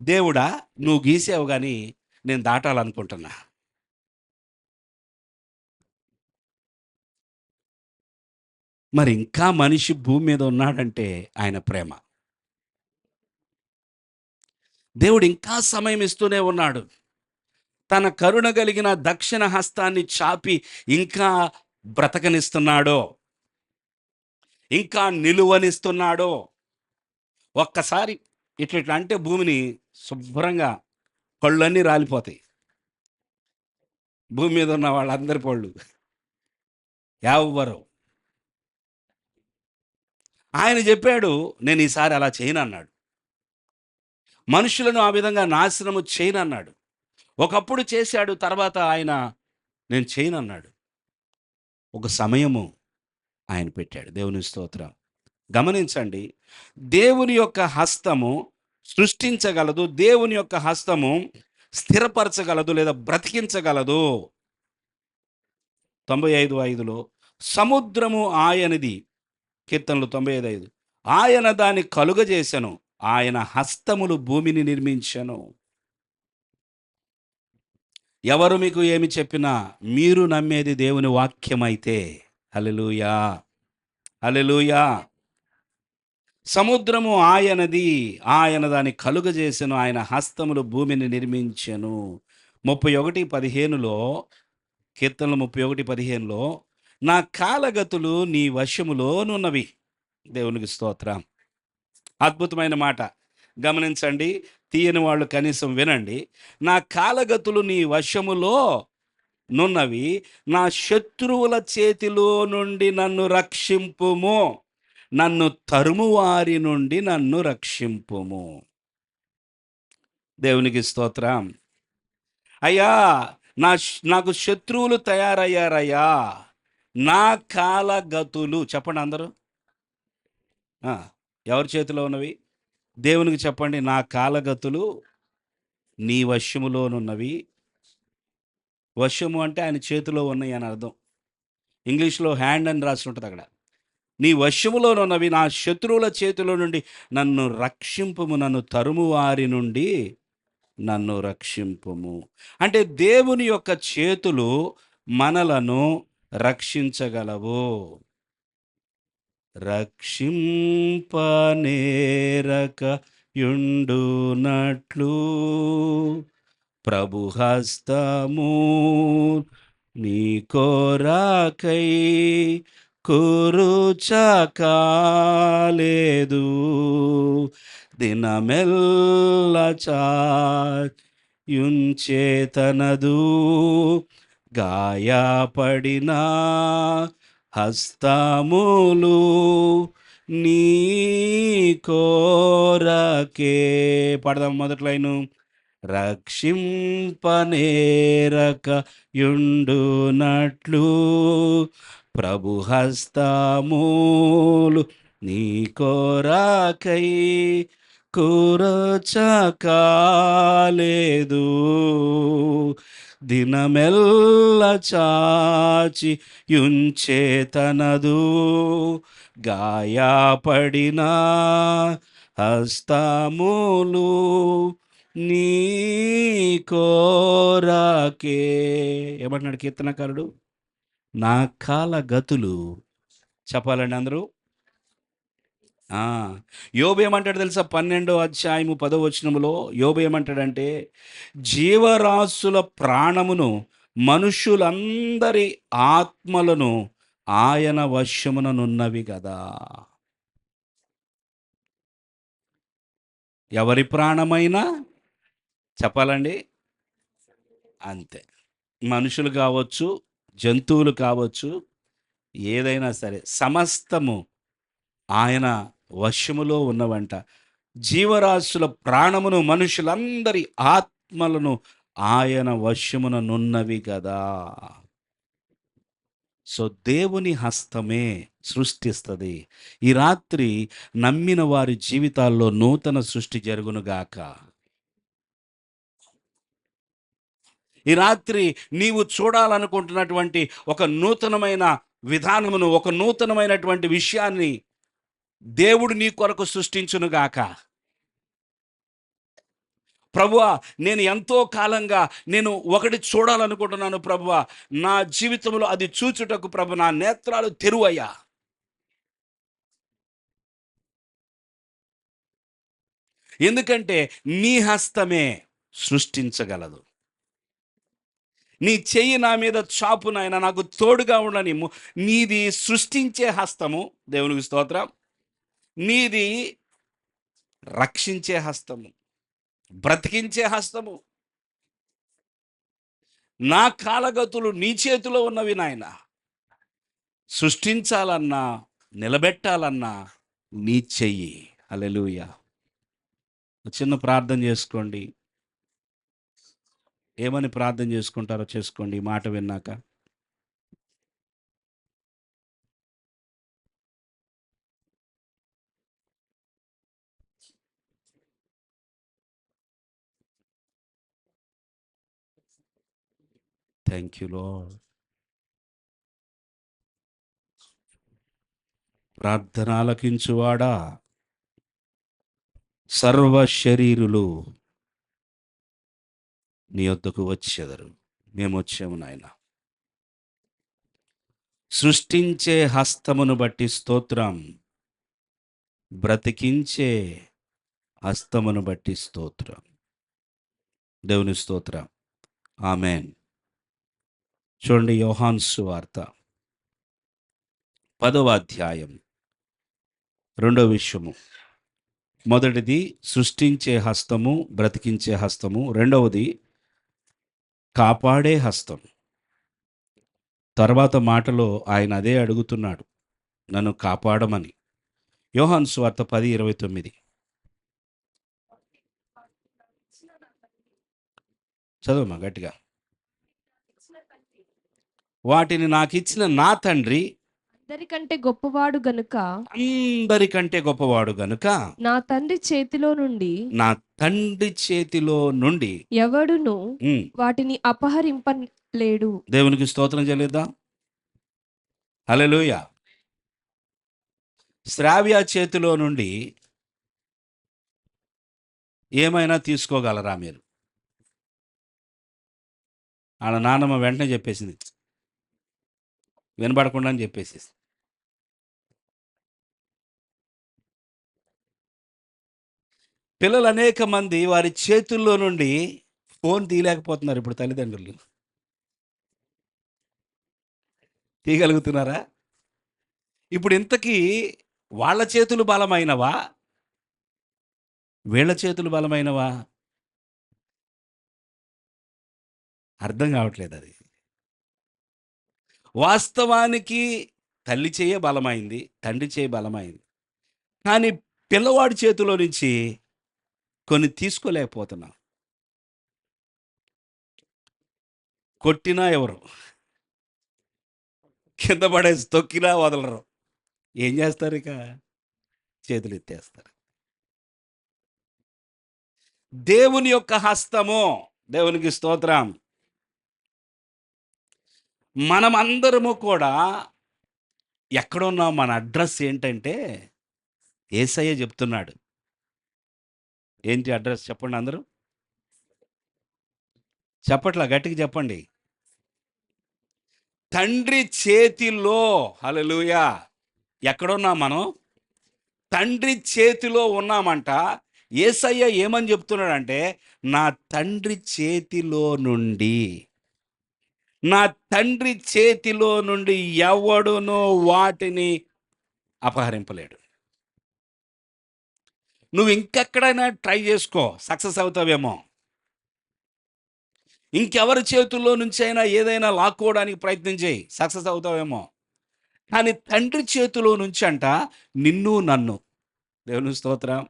దేవుడా నువ్వు గీసావు కానీ నేను దాటాలనుకుంటున్నా. మరి ఇంకా మనిషి భూమి మీద ఉన్నాడంటే ఆయన ప్రేమ. దేవుడు ఇంకా సమయం ఇస్తూనే ఉన్నాడు. తన కరుణ కలిగిన దక్షిణ హస్తాన్ని చాపి ఇంకా బ్రతకనిస్తున్నాడో, ఇంకా నిలువనిస్తున్నాడో. ఒక్కసారి ఇట్లా అంటే భూమిని శుభ్రంగా పళ్ళన్నీ రాలిపోతాయి. భూమి మీద ఉన్న వాళ్ళందరి పళ్ళు ఎవ్వరు. ఆయన చెప్పాడు, నేను ఈసారి అలా చేయనన్నాడు. మనుషులను ఆ విధంగా నాశనము చేయనన్నాడు. ఒకప్పుడు చేశాడు, తర్వాత ఆయన నేను చేయనన్నాడు. ఒక సమయము ఆయన పెట్టాడు. దేవుని స్తోత్రం. గమనించండి, దేవుని యొక్క హస్తము సృష్టించగలదు, దేవుని యొక్క హస్తము స్థిరపరచగలదు లేదా బ్రతికించగలదు. 95:5లో సముద్రము ఆయనది, కీర్తనలు 95:5, ఆయన దాన్ని కలుగజేసెను, ఆయన హస్తములు భూమిని నిర్మించెను. ఎవరు మీకు ఏమి చెప్పినా మీరు నమ్మేది దేవుని వాక్యమైతే, హల్లెలూయా, హల్లెలూయా. సముద్రము ఆయనది, ఆయన దాన్ని కలుగజేసెను, ఆయన హస్తములు భూమిని నిర్మించెను. 31:15లో, కీర్తనలు 31:15లో, నా కాలగతులు నీ వశములోనున్నవి. దేవునికి స్తోత్రం. అద్భుతమైన మాట. గమనించండి, తీయని వాళ్ళు కనీసం వినండి. నా కాలగతులు నీ వశములో నున్నవి, నా శత్రువుల చేతిలో నుండి నన్ను రక్షింపుము, నన్ను తరుము వారి నుండి నన్ను రక్షింపుము. దేవునికి స్తోత్రం. అయ్యా, నాకు శత్రువులు తయారయ్యారయ్యా, నా కాలగతులు. చెప్పండి అందరూ. ఆ, ఎవరి చేతిలో ఉన్నవి? దేవునికి చెప్పండి, నా కాలగతులు నీ వశములోనున్నవి. వశము అంటే ఆయన చేతిలో ఉన్నాయి అని అర్థం. ఇంగ్లీష్లో హ్యాండ్ అని రాసి ఉంటుంది అక్కడ. నీ వశములోనున్నవి, నా శత్రువుల చేతిలో నుండి నన్ను రక్షింపుము, నన్ను తరుము వారి నుండి నన్ను రక్షింపుము. అంటే దేవుని యొక్క చేతులు మనలను రక్షించగలవు. రక్షింపనేరక యుండునట్లు ప్రభు హస్తము నీ కోరాకై కురుచకాలేదు, దినమెల్ల చాయుంచేతనదు, గాయపడిన హస్తములు నీ కోరకే. పడదాం మొదటి లైను. రక్షింపనేరక యుండునట్లు ప్రభు హస్తములు నీ కోరకై కురచకాలేదు, దినమెల్ల చాచి యుంచేతనదు, గాయపడిన హస్తములు నీ కోరకే. ఏమంటున్నాడు కీర్తనకారుడు? నా కాలగతులు. చెప్పాలండి అందరూ. యోబు ఏమంటాడు తెలుసా? 12:10 యోబు ఏమంటాడంటే, జీవరాశుల ప్రాణమును మనుషులందరి ఆత్మలను ఆయన వశముననున్నవి కదా. ఎవరి ప్రాణమైనా చెప్పాలండి అంతే. మనుషులు కావచ్చు, జంతువులు కావచ్చు, ఏదైనా సరే సమస్తము ఆయన వశములో ఉన్నవంట. జీవరాశుల ప్రాణమును మనుషులందరి ఆత్మలను ఆయన వశముననున్నవి కదా. సో దేవుని హస్తమే సృష్టిస్తుంది. ఈ రాత్రి నమ్మిన వారి జీవితాల్లో నూతన సృష్టి జరుగునుగాక. ఈ రాత్రి నీవు చూడాలనుకుంటున్నటువంటి ఒక నూతనమైన విధానమును, ఒక నూతనమైనటువంటి విషయాన్ని దేవుడు నీ కొరకు సృష్టించునుగాక. ప్రభువా, నేను ఎంతో కాలంగా నేను ఒకటి చూడాలనుకుంటున్నాను ప్రభువా, నా జీవితంలో అది చూచుటకు ప్రభు నా నేత్రాలు తెరువయ్యా. ఎందుకంటే నీ హస్తమే సృష్టించగలదు. నీ చెయ్యి నా మీద చాపు నాయన, నాకు తోడుగా ఉండనిమ్ము. నీది సృష్టించే హస్తము, దేవునికి స్తోత్రం. నీది రక్షించే హస్తము, బ్రతికించే హస్తము. నా కాలగతులు నీ చేతిలో ఉన్నవి నాయన. సృష్టించాలన్నా నిలబెట్టాలన్నా నీ చెయ్యి. హల్లెలూయా. చిన్న ప్రార్థన చేసుకోండి. ఏమని ప్రార్థన చేసుకుంటారో చేసుకోండి ఈ మాట విన్నాక. Thank you lord. ప్రార్థన ఆలకించువాడా, సర్వ శరీరులు నీ వద్దకు వచ్చెదరు. మేము వచ్చాము నాయన. సృష్టించే హస్తమును బట్టి స్తోత్రం, బ్రతికించే హస్తమును బట్టి స్తోత్రం. దేవుని స్తోత్రం. ఆమెన్. చూడండి, యోహాను సువార్త 10వ అధ్యాయం 2వ విషయము. మొదటిది సృష్టించే హస్తము, బ్రతికించే హస్తము. రెండవది కాపాడే హస్తం. తర్వాత మాటలో ఆయన అదే అడుగుతున్నాడు, నన్ను కాపాడమని. యోహాను సువార్త 10:29 చదవమ్మా గట్టిగా. వాటిని నాకిచ్చిన నా తండ్రి అందరికంటే గొప్పవాడు గనుక, అందరికంటే గొప్పవాడు గనుక, నా తండ్రి చేతిలో నుండి నా తండ్రి చేతిలో నుండి ఎవడును వాటిని అపహరింపలేడు. దేవునికి స్తోత్రం చెల్లిద్దాం. హల్లెలూయా. శ్రావ్య చేతిలో నుండి ఏమైనా తీసుకోగలరా మీరు? వాళ్ళ నాన్నమ్మ వెంటనే చెప్పేసింది, వినబడకుండా అని చెప్పేసి. పిల్లలు అనేక మంది వారి చేతుల్లో నుండి ఫోన్ తీయలేకపోతున్నారు. ఇప్పుడు తల్లిదండ్రులు తీయగలుగుతున్నారా? ఇప్పుడు ఇంతకీ వాళ్ళ చేతులు బలమైనవా, వీళ్ళ చేతులు బలమైనవా? అర్థం కావట్లేదు అది. వాస్తవానికి తల్లి చేయ బలమైంది, తండ్రి చేయ బలమైంది. కానీ పిల్లవాడి చేతిలో నుంచి కొన్ని తీసుకోలేకపోతున్నాం. కొట్టినా ఎవరు, కింద పడేసి తొక్కినా వదలరు. ఏం చేస్తారు? ఇక చేతులు ఎత్తేస్తారు. దేవుని యొక్క హస్తము, దేవునికి స్తోత్రం. మనమందరము కూడా ఎక్కడున్నాం, మన అడ్రస్ ఏంటంటే యేసయ్య చెప్తున్నాడు. ఏంటి అడ్రస్ చెప్పండి అందరూ. చెప్పట్లా, గట్టిగా చెప్పండి. తండ్రి చేతిలో. హల్లెలూయా. ఎక్కడున్నాం మనం? తండ్రి చేతిలో ఉన్నామంట. యేసయ్య ఏమని చెప్తున్నాడంటే, నా తండ్రి చేతిలో నుండి, నా తండ్రి చేతిలో నుండి ఎవడునో వాటిని అపహరింపలేడు. నువ్వు ఇంకెక్కడైనా ట్రై చేసుకో, సక్సెస్ అవుతావేమో. ఇంకెవరి చేతుల్లో నుంచి అయినా ఏదైనా లాక్కోవడానికి ప్రయత్నం చేయి, సక్సెస్ అవుతావేమో. కానీ తండ్రి చేతిలో నుంచి అంట నిన్ను నన్ను, దేవుని స్తోత్రం,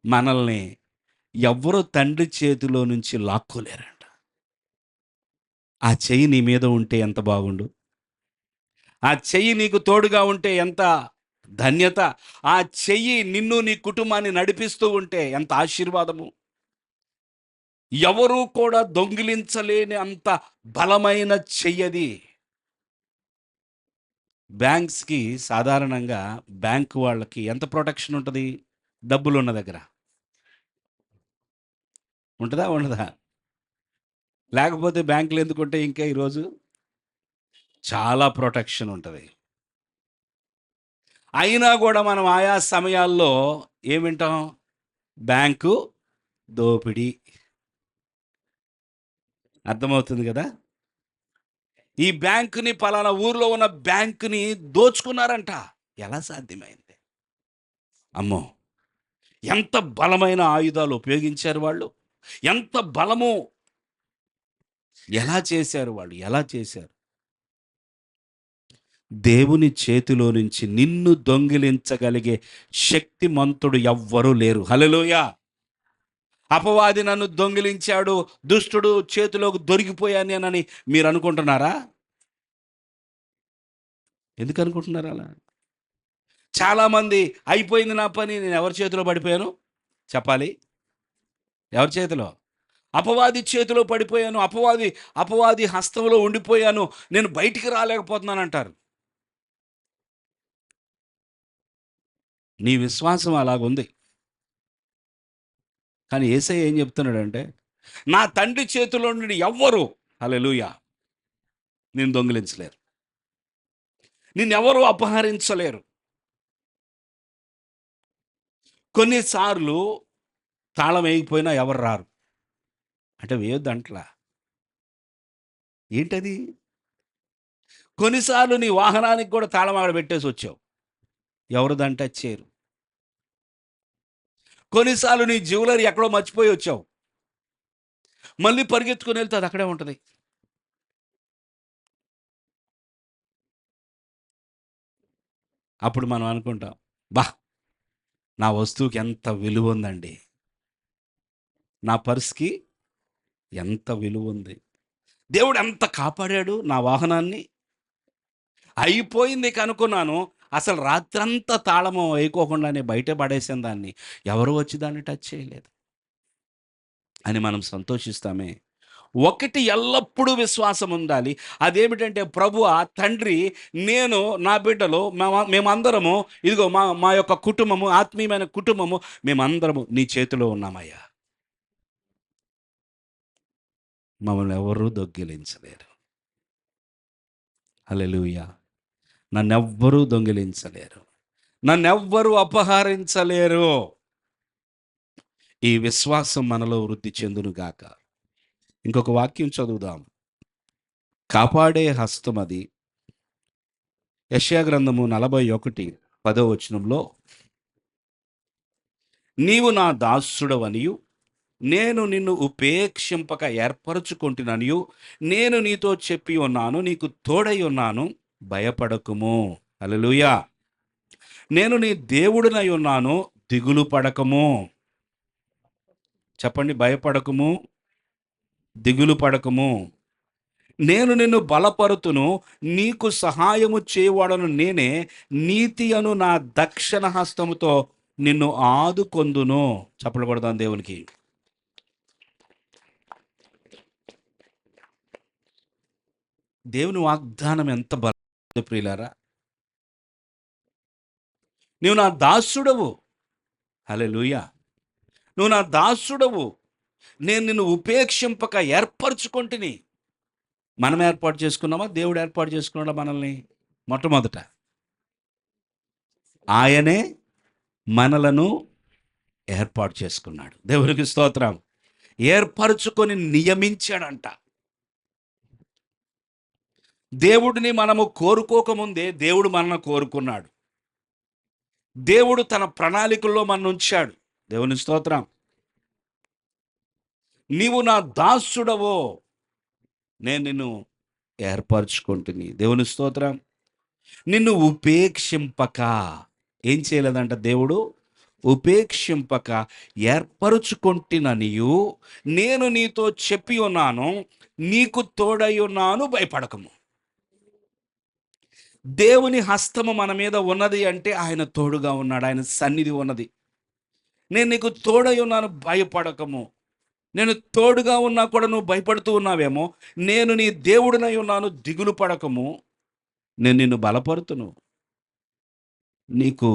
మనల్ని ఎవ్వరూ తండ్రి చేతిలో నుంచి లాక్కోలేరంట. ఆ చెయ్యి నీ మీద ఉంటే ఎంత బాగుండు. ఆ చెయ్యి నీకు తోడుగా ఉంటే ఎంత ధన్యత. ఆ చెయ్యి నిన్ను నీ కుటుంబాన్ని నడిపిస్తూ ఉంటే ఎంత ఆశీర్వాదము. ఎవరూ కూడా దొంగిలించలేని అంత బలమైన చెయ్యది. బ్యాంక్స్కి సాధారణంగా బ్యాంకు వాళ్ళకి ఎంత ప్రొటెక్షన్ ఉంటుంది? డబ్బులు ఉన్న దగ్గర ఉంటుందా ఉండదా? లేకపోతే బ్యాంకులు ఎందుకుంటే ఇంకా ఈరోజు చాలా ప్రొటెక్షన్ ఉంటుంది. అయినా కూడా మనం ఆయా సమయాల్లో ఏం వింటాం? బ్యాంకు దోపిడీ. అర్థమవుతుంది కదా? ఈ బ్యాంకుని పలానా ఊర్లో ఉన్న బ్యాంకుని దోచుకున్నారంట. ఎలా సాధ్యమైంది? అమ్మో! ఎంత బలమైన ఆయుధాలు ఉపయోగించారు వాళ్ళు. ఎంత బలము, ఎలా చేశారు వాళ్ళు? ఎలా చేశారు? దేవుని చేతిలో నుంచి నిన్ను దొంగిలించగలిగే శక్తిమంతుడు ఎవ్వరూ లేరు. హల్లెలూయా! అపవాది నన్ను దొంగిలించాడు, దుష్టుడు చేతిలోకి దొరికిపోయాను నేనని మీరు అనుకుంటున్నారా? ఎందుకు అనుకుంటున్నారు అలా? చాలామంది అయిపోయింది నా పని, నేను ఎవరి చేతిలో పడిపోయాను చెప్పాలి? ఎవరి చేతిలో? అపవాది చేతిలో పడిపోయాను, అపవాది హస్తంలో ఉండిపోయాను, నేను బయటికి రాలేకపోతున్నానంటారు. నీ విశ్వాసం అలాగుంది. కానీ యేసయ్య ఏం చెప్తున్నాడంటే, నా తండ్రి చేతిలో నుండి ఎవ్వరు, హల్లెలూయా, నిన్ను దొంగిలించలేరు. నిన్నెవరు అపహరించలేరు. కొన్నిసార్లు తాళం వేయకపోయినా ఎవరు రారు. అంటే వేయొద్దంట్లా. ఏంటది? కొన్నిసార్లు నీ వాహనానికి కూడా తాళం అక్కడ పెట్టేసి వచ్చావు. ఎవరు దాన్ని టచ్ చేయరు. కొన్నిసార్లు నీ జ్యువెలరీ ఎక్కడో మర్చిపోయి వచ్చావు. మళ్ళీ పరిగెత్తుకొని వెళ్తే అది అక్కడే ఉంటుంది. అప్పుడు మనం అనుకుంటాం, బా, నా వస్తువుకి ఎంత విలువ ఉందండి, నా పర్స్కి ఎంత విలువ ఉంది, దేవుడు ఎంత కాపాడాడు నా వాహనాన్ని. అయిపోయింది కనుక్కున్నాను, అసలు రాత్రంతా తాళము వేయకోకుండానే బయట పడేసాను దాన్ని, ఎవరు వచ్చి దాన్ని టచ్ చేయలేదు అని మనం సంతోషిస్తామే. ఒకటి ఎల్లప్పుడూ విశ్వాసం ఉండాలి. అదేమిటంటే, ప్రభువా, తండ్రి, నేను, నా బిడ్డలు, మేమందరము, ఇదిగో మా మా యొక్క కుటుంబము, ఆత్మీయమైన కుటుంబము, మేమందరము నీ చేతిలో ఉన్నామయ్యా. మమ్మల్ని ఎవరూ దొంగిలించలేరు. హల్లెలూయా! నన్నెవ్వరూ దొంగిలించలేరు, నన్నెవ్వరూ అపహరించలేరు. ఈ విశ్వాసం మనలో వృద్ధి చెందునుగాక. ఇంకొక వాక్యం చదువుదాం. కాపాడే హస్తం అది. యెషయా గ్రంథము 41:10 నీవు నా దాసుడవనియు, నేను నిన్ను ఉపేక్షింపక ఏర్పరచుకొంటిననియు నేను నీతో చెప్పి ఉన్నాను, నీకు తోడై ఉన్నాను, భయపడకుము. హల్లెలూయా! నేను నీ దేవుడినై ఉన్నాను, దిగులు పడకము. చెప్పండి, భయపడకము, దిగులు పడకము. నేను నిన్ను బలపరుతును, నీకు సహాయము చేయవాడను నేనే, నీతి అను నా దక్షిణ హస్తముతో నిన్ను ఆదుకొందును. చప్పట్లు కొడదాం దేవునికి. దేవుని వాగ్దానం ఎంత బలం ప్రియులారా. నీవు నా దాసుడవు. హల్లెలూయా! నువ్వు నా దాసుడవు, నేను నిన్ను ఉపేక్షింపక ఏర్పరచుకొంటిని. మనం ఏర్పాటు చేసుకున్నామా, దేవుడు ఏర్పాటు చేసుకున్నాడా మనల్ని? మొట్టమొదట ఆయనే మనలను ఏర్పాటు చేసుకున్నాడు. దేవునికి స్తోత్రం. ఏర్పరచుకొని నియమించాడంట. దేవుడిని మనము కోరుకోకముందే దేవుడు మనల్ని కోరుకున్నాడు. దేవుడు తన ప్రణాళికల్లో మనల్ని ఉంచాడు. దేవుని స్తోత్రం. నీవు నా దాసుడవో, నేను నిన్ను ఏర్పరచుకుంటుని. దేవుని స్తోత్రం. నిన్ను ఉపేక్షింపక, ఏం చేయలేదంట దేవుడు? ఉపేక్షింపక ఏర్పరచుకొంటిననియు నేను నీతో చెప్పి ఉన్నాను, నీకు తోడై ఉన్నాను, భయపడకము. దేవుని హస్తము మన మీద ఉన్నది అంటే ఆయన తోడుగా ఉన్నాడు, ఆయన సన్నిధి ఉన్నది. నేను నీకు తోడై ఉన్నాను, భయపడకము. నేను తోడుగా ఉన్నా కూడా నువ్వు భయపడుతూ ఉన్నావేమో, నేను నీ దేవుడినై ఉన్నాను, దిగులు పడకము. నేను నిన్ను బలపరుతును, నీకు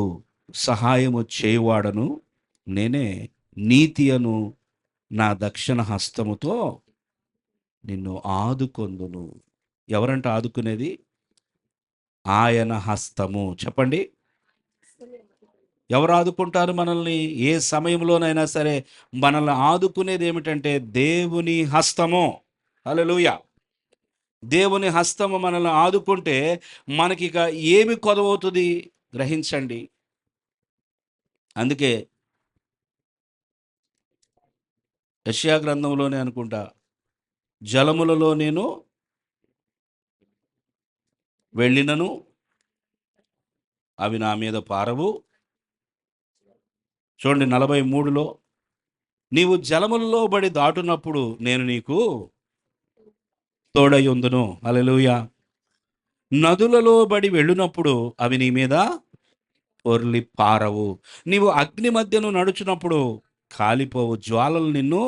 సహాయము చేయువాడను నేనే, నీతి అను నా దక్షిణ హస్తముతో నిన్ను ఆదుకొందును. ఎవరంట ఆదుకునేది? ఆయన హస్తము. చెప్పండి, ఎవరు ఆదుకుంటారు మనల్ని? ఏ సమయంలోనైనా సరే మనల్ని ఆదుకునేది ఏమిటంటే దేవుని హస్తము. హల్లెలూయా! దేవుని హస్తము మనల్ని ఆదుకుంటే మనకిక ఏమి కొదవవుతుంది గ్రహించండి. అందుకే యెషయా గ్రంథంలోనే అనుకుంటా, జలములలో నేను వెళ్ళినను అవి నా మీద పారవు. చూడండి 43లో, నీవు జలములలో బడి దాటునప్పుడు నేను నీకు తోడయ్యుందును. హల్లెలూయా! నదులలో బడి వెళ్ళునప్పుడు అవి నీ మీద పొర్లి పారవు. నీవు అగ్ని మధ్యను నడుచునప్పుడు కాలిపోవు. జ్వాలలు నిన్ను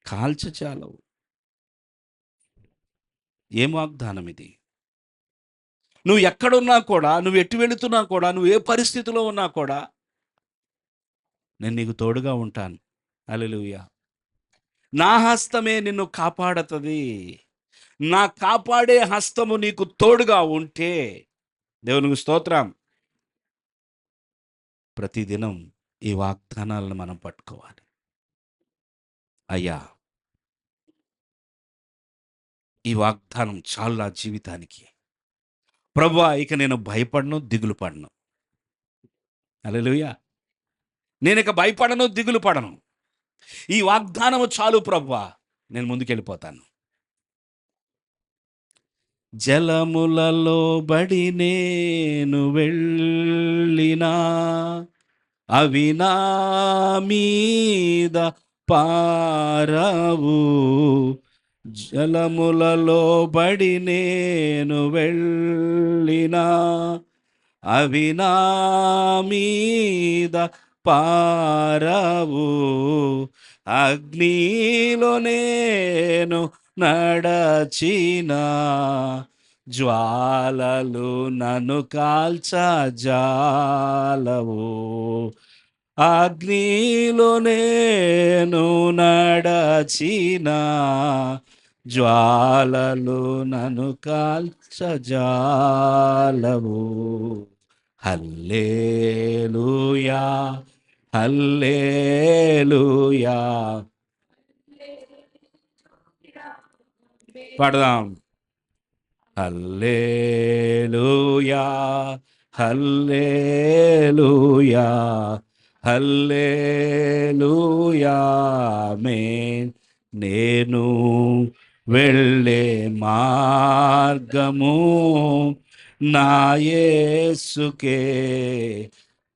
కాల్చచాలవు. ఏం వాగ్దానం ఇది? నువ్వు ఎక్కడున్నా కూడా, నువ్వు ఎటు వెళుతున్నా కూడా, నువ్వు ఏ పరిస్థితిలో ఉన్నా కూడా నేను నీకు తోడుగా ఉంటాను. హల్లెలూయా! నా హస్తమే నిన్ను కాపాడతది. నా కాపాడే హస్తము నీకు తోడుగా ఉంటే, దేవునికి స్తోత్రం. ప్రతిదినం ఈ వాగ్దానాలను మనం పట్టుకోవాలి. అయ్యా! ఈ వాగ్దానం చాలు నా జీవితానికి. ప్రభువా, ఇక నేను భయపడను, దిగులు పడను. హల్లెలూయా! నేనిక భయపడను, దిగులు పడను. ఈ వాగ్దానము చాలు ప్రభువా, నేను ముందుకెళ్ళిపోతాను. జలములలో బడి నేను వెళ్ళినా అవి నా మీద పారవు. జలములలో బడి నేను వెళ్ళినా అవి నా మీద పారవు. అగ్నిలో నేను నడచినా జ్వాలలు నన్ను కాల్చజాలవు. అగ్నిలో నేను నడచినా జ్వాలలు నన్ను కాల్చజాలవు. హల్లెలూయా! హల్లెలూయా! పాడదాం. హల్లెలూయా! హల్లెలూయా! హల్లెలూయా! ఆమేన్. నేను వెళ్ళే మార్గము నా యేసుకే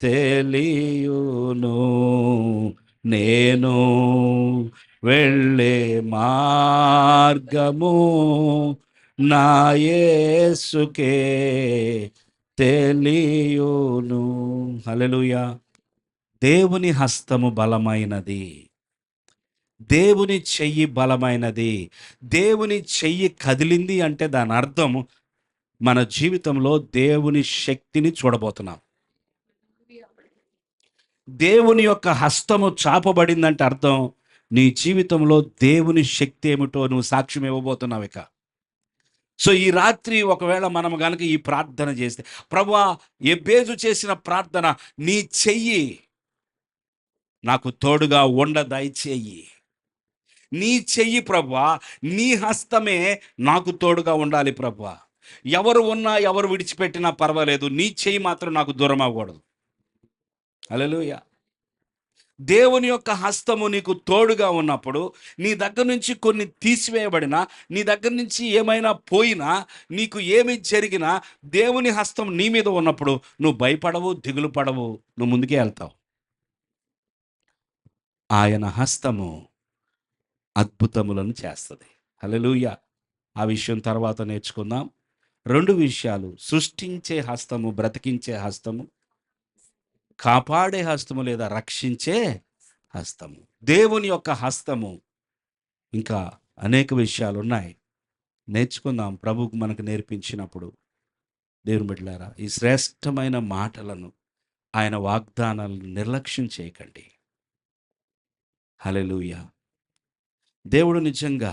తెలియును. నేను వెళ్ళే మార్గము నా యేసుకే తెలియును. హల్లెలూయా! దేవుని హస్తము బలమైనది. దేవుని చెయ్యి బలమైనది. దేవుని చెయ్యి కదిలింది అంటే దాని అర్థం మన జీవితంలో దేవుని శక్తిని చూడబోతున్నాం. దేవుని యొక్క హస్తము చాపబడిందంటే అర్థం నీ జీవితంలో దేవుని శక్తి ఏమిటో నువ్వు సాక్ష్యం ఇవ్వబోతున్నావు ఇక. సో ఈ రాత్రి ఒకవేళ మనం గనక ఈ ప్రార్థన చేస్తే, ప్రభువా, ఎబేజు చేసిన ప్రార్థన, నీ చెయ్యి నాకు తోడుగా దయచేయి. నీ చెయ్యి ప్రభువా, నీ హస్తమే నాకు తోడుగా ఉండాలి ప్రభువా. ఎవరు ఉన్నా ఎవరు విడిచిపెట్టినా పర్వాలేదు, నీ చెయ్యి మాత్రం నాకు దూరం అవ్వకూడదు. హల్లెలూయా! దేవుని యొక్క హస్తము నీకు తోడుగా ఉన్నప్పుడు, నీ దగ్గర నుంచి కొన్ని తీసివేయబడినా, నీ దగ్గర నుంచి ఏమైనా పోయినా, నీకు ఏమి జరిగినా, దేవుని హస్తం నీ మీద ఉన్నప్పుడు నువ్వు భయపడవు, దిగులు పడవు, నువ్వు ముందుకే వెళ్తావు. ఆయన హస్తము అద్భుతములను చేస్తుంది. హల్లెలూయా! ఆ విషయం తర్వాత నేర్చుకుందాం. 2 విషయాలు: సృష్టించే హస్తము, బ్రతికించే హస్తము, కాపాడే హస్తము లేదా రక్షించే హస్తము. దేవుని యొక్క హస్తము, ఇంకా అనేక విషయాలున్నాయి. నేర్చుకుందాం ప్రభువుకు మనకు నేర్పించినప్పుడు. దేవుని బిడ్డలారా, ఈ శ్రేష్టమైన మాటలను, ఆయన వాగ్దానాలను నిర్లక్ష్యం చేయకండి. హల్లెలూయా! దేవుడు నిజంగా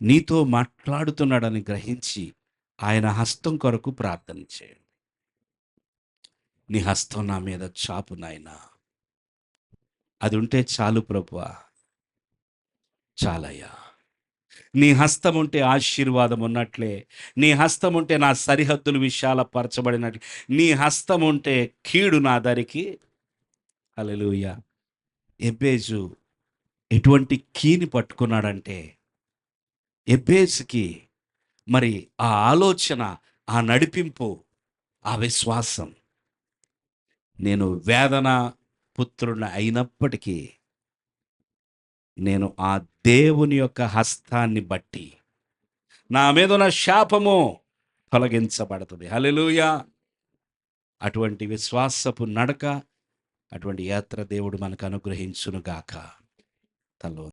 నీతో మాట్లాడుతున్నాడని గ్రహించి ఆయన హస్తం కొరకు ప్రార్థన చేయండి. నీ హస్తం నా మీద చాపు నాయనా. అది ఉంటే చాలు ప్రభువా, చాలయ్యా. నీ హస్తం ఉంటే ఆశీర్వాదం ఉన్నట్లే, నీ హస్తం ఉంటే నా సరిహద్దులు విశాలపరచబడినట్లు, నీ హస్తం ఉంటే కీడు నా దరికి. హల్లెలూయా. ఎబ్బేజు ఎటువంటి కీని పట్టుకున్నాడంటే, ఎబ్బేజుకి మరి ఆ ఆలోచన, ఆ నడిపింపు, ఆ విశ్వాసం, నేను వేదన పుత్రుడిని అయినప్పటికీ నేను ఆ దేవుని యొక్క హస్తాన్ని బట్టి నా మీద ఉన్న శాపము తొలగించబడుతుంది. హల్లెలూయా. అటువంటి విశ్వాసపు నడక, అటువంటి యాత్ర దేవుడు మనకు అనుగ్రహించునుగాక. తలో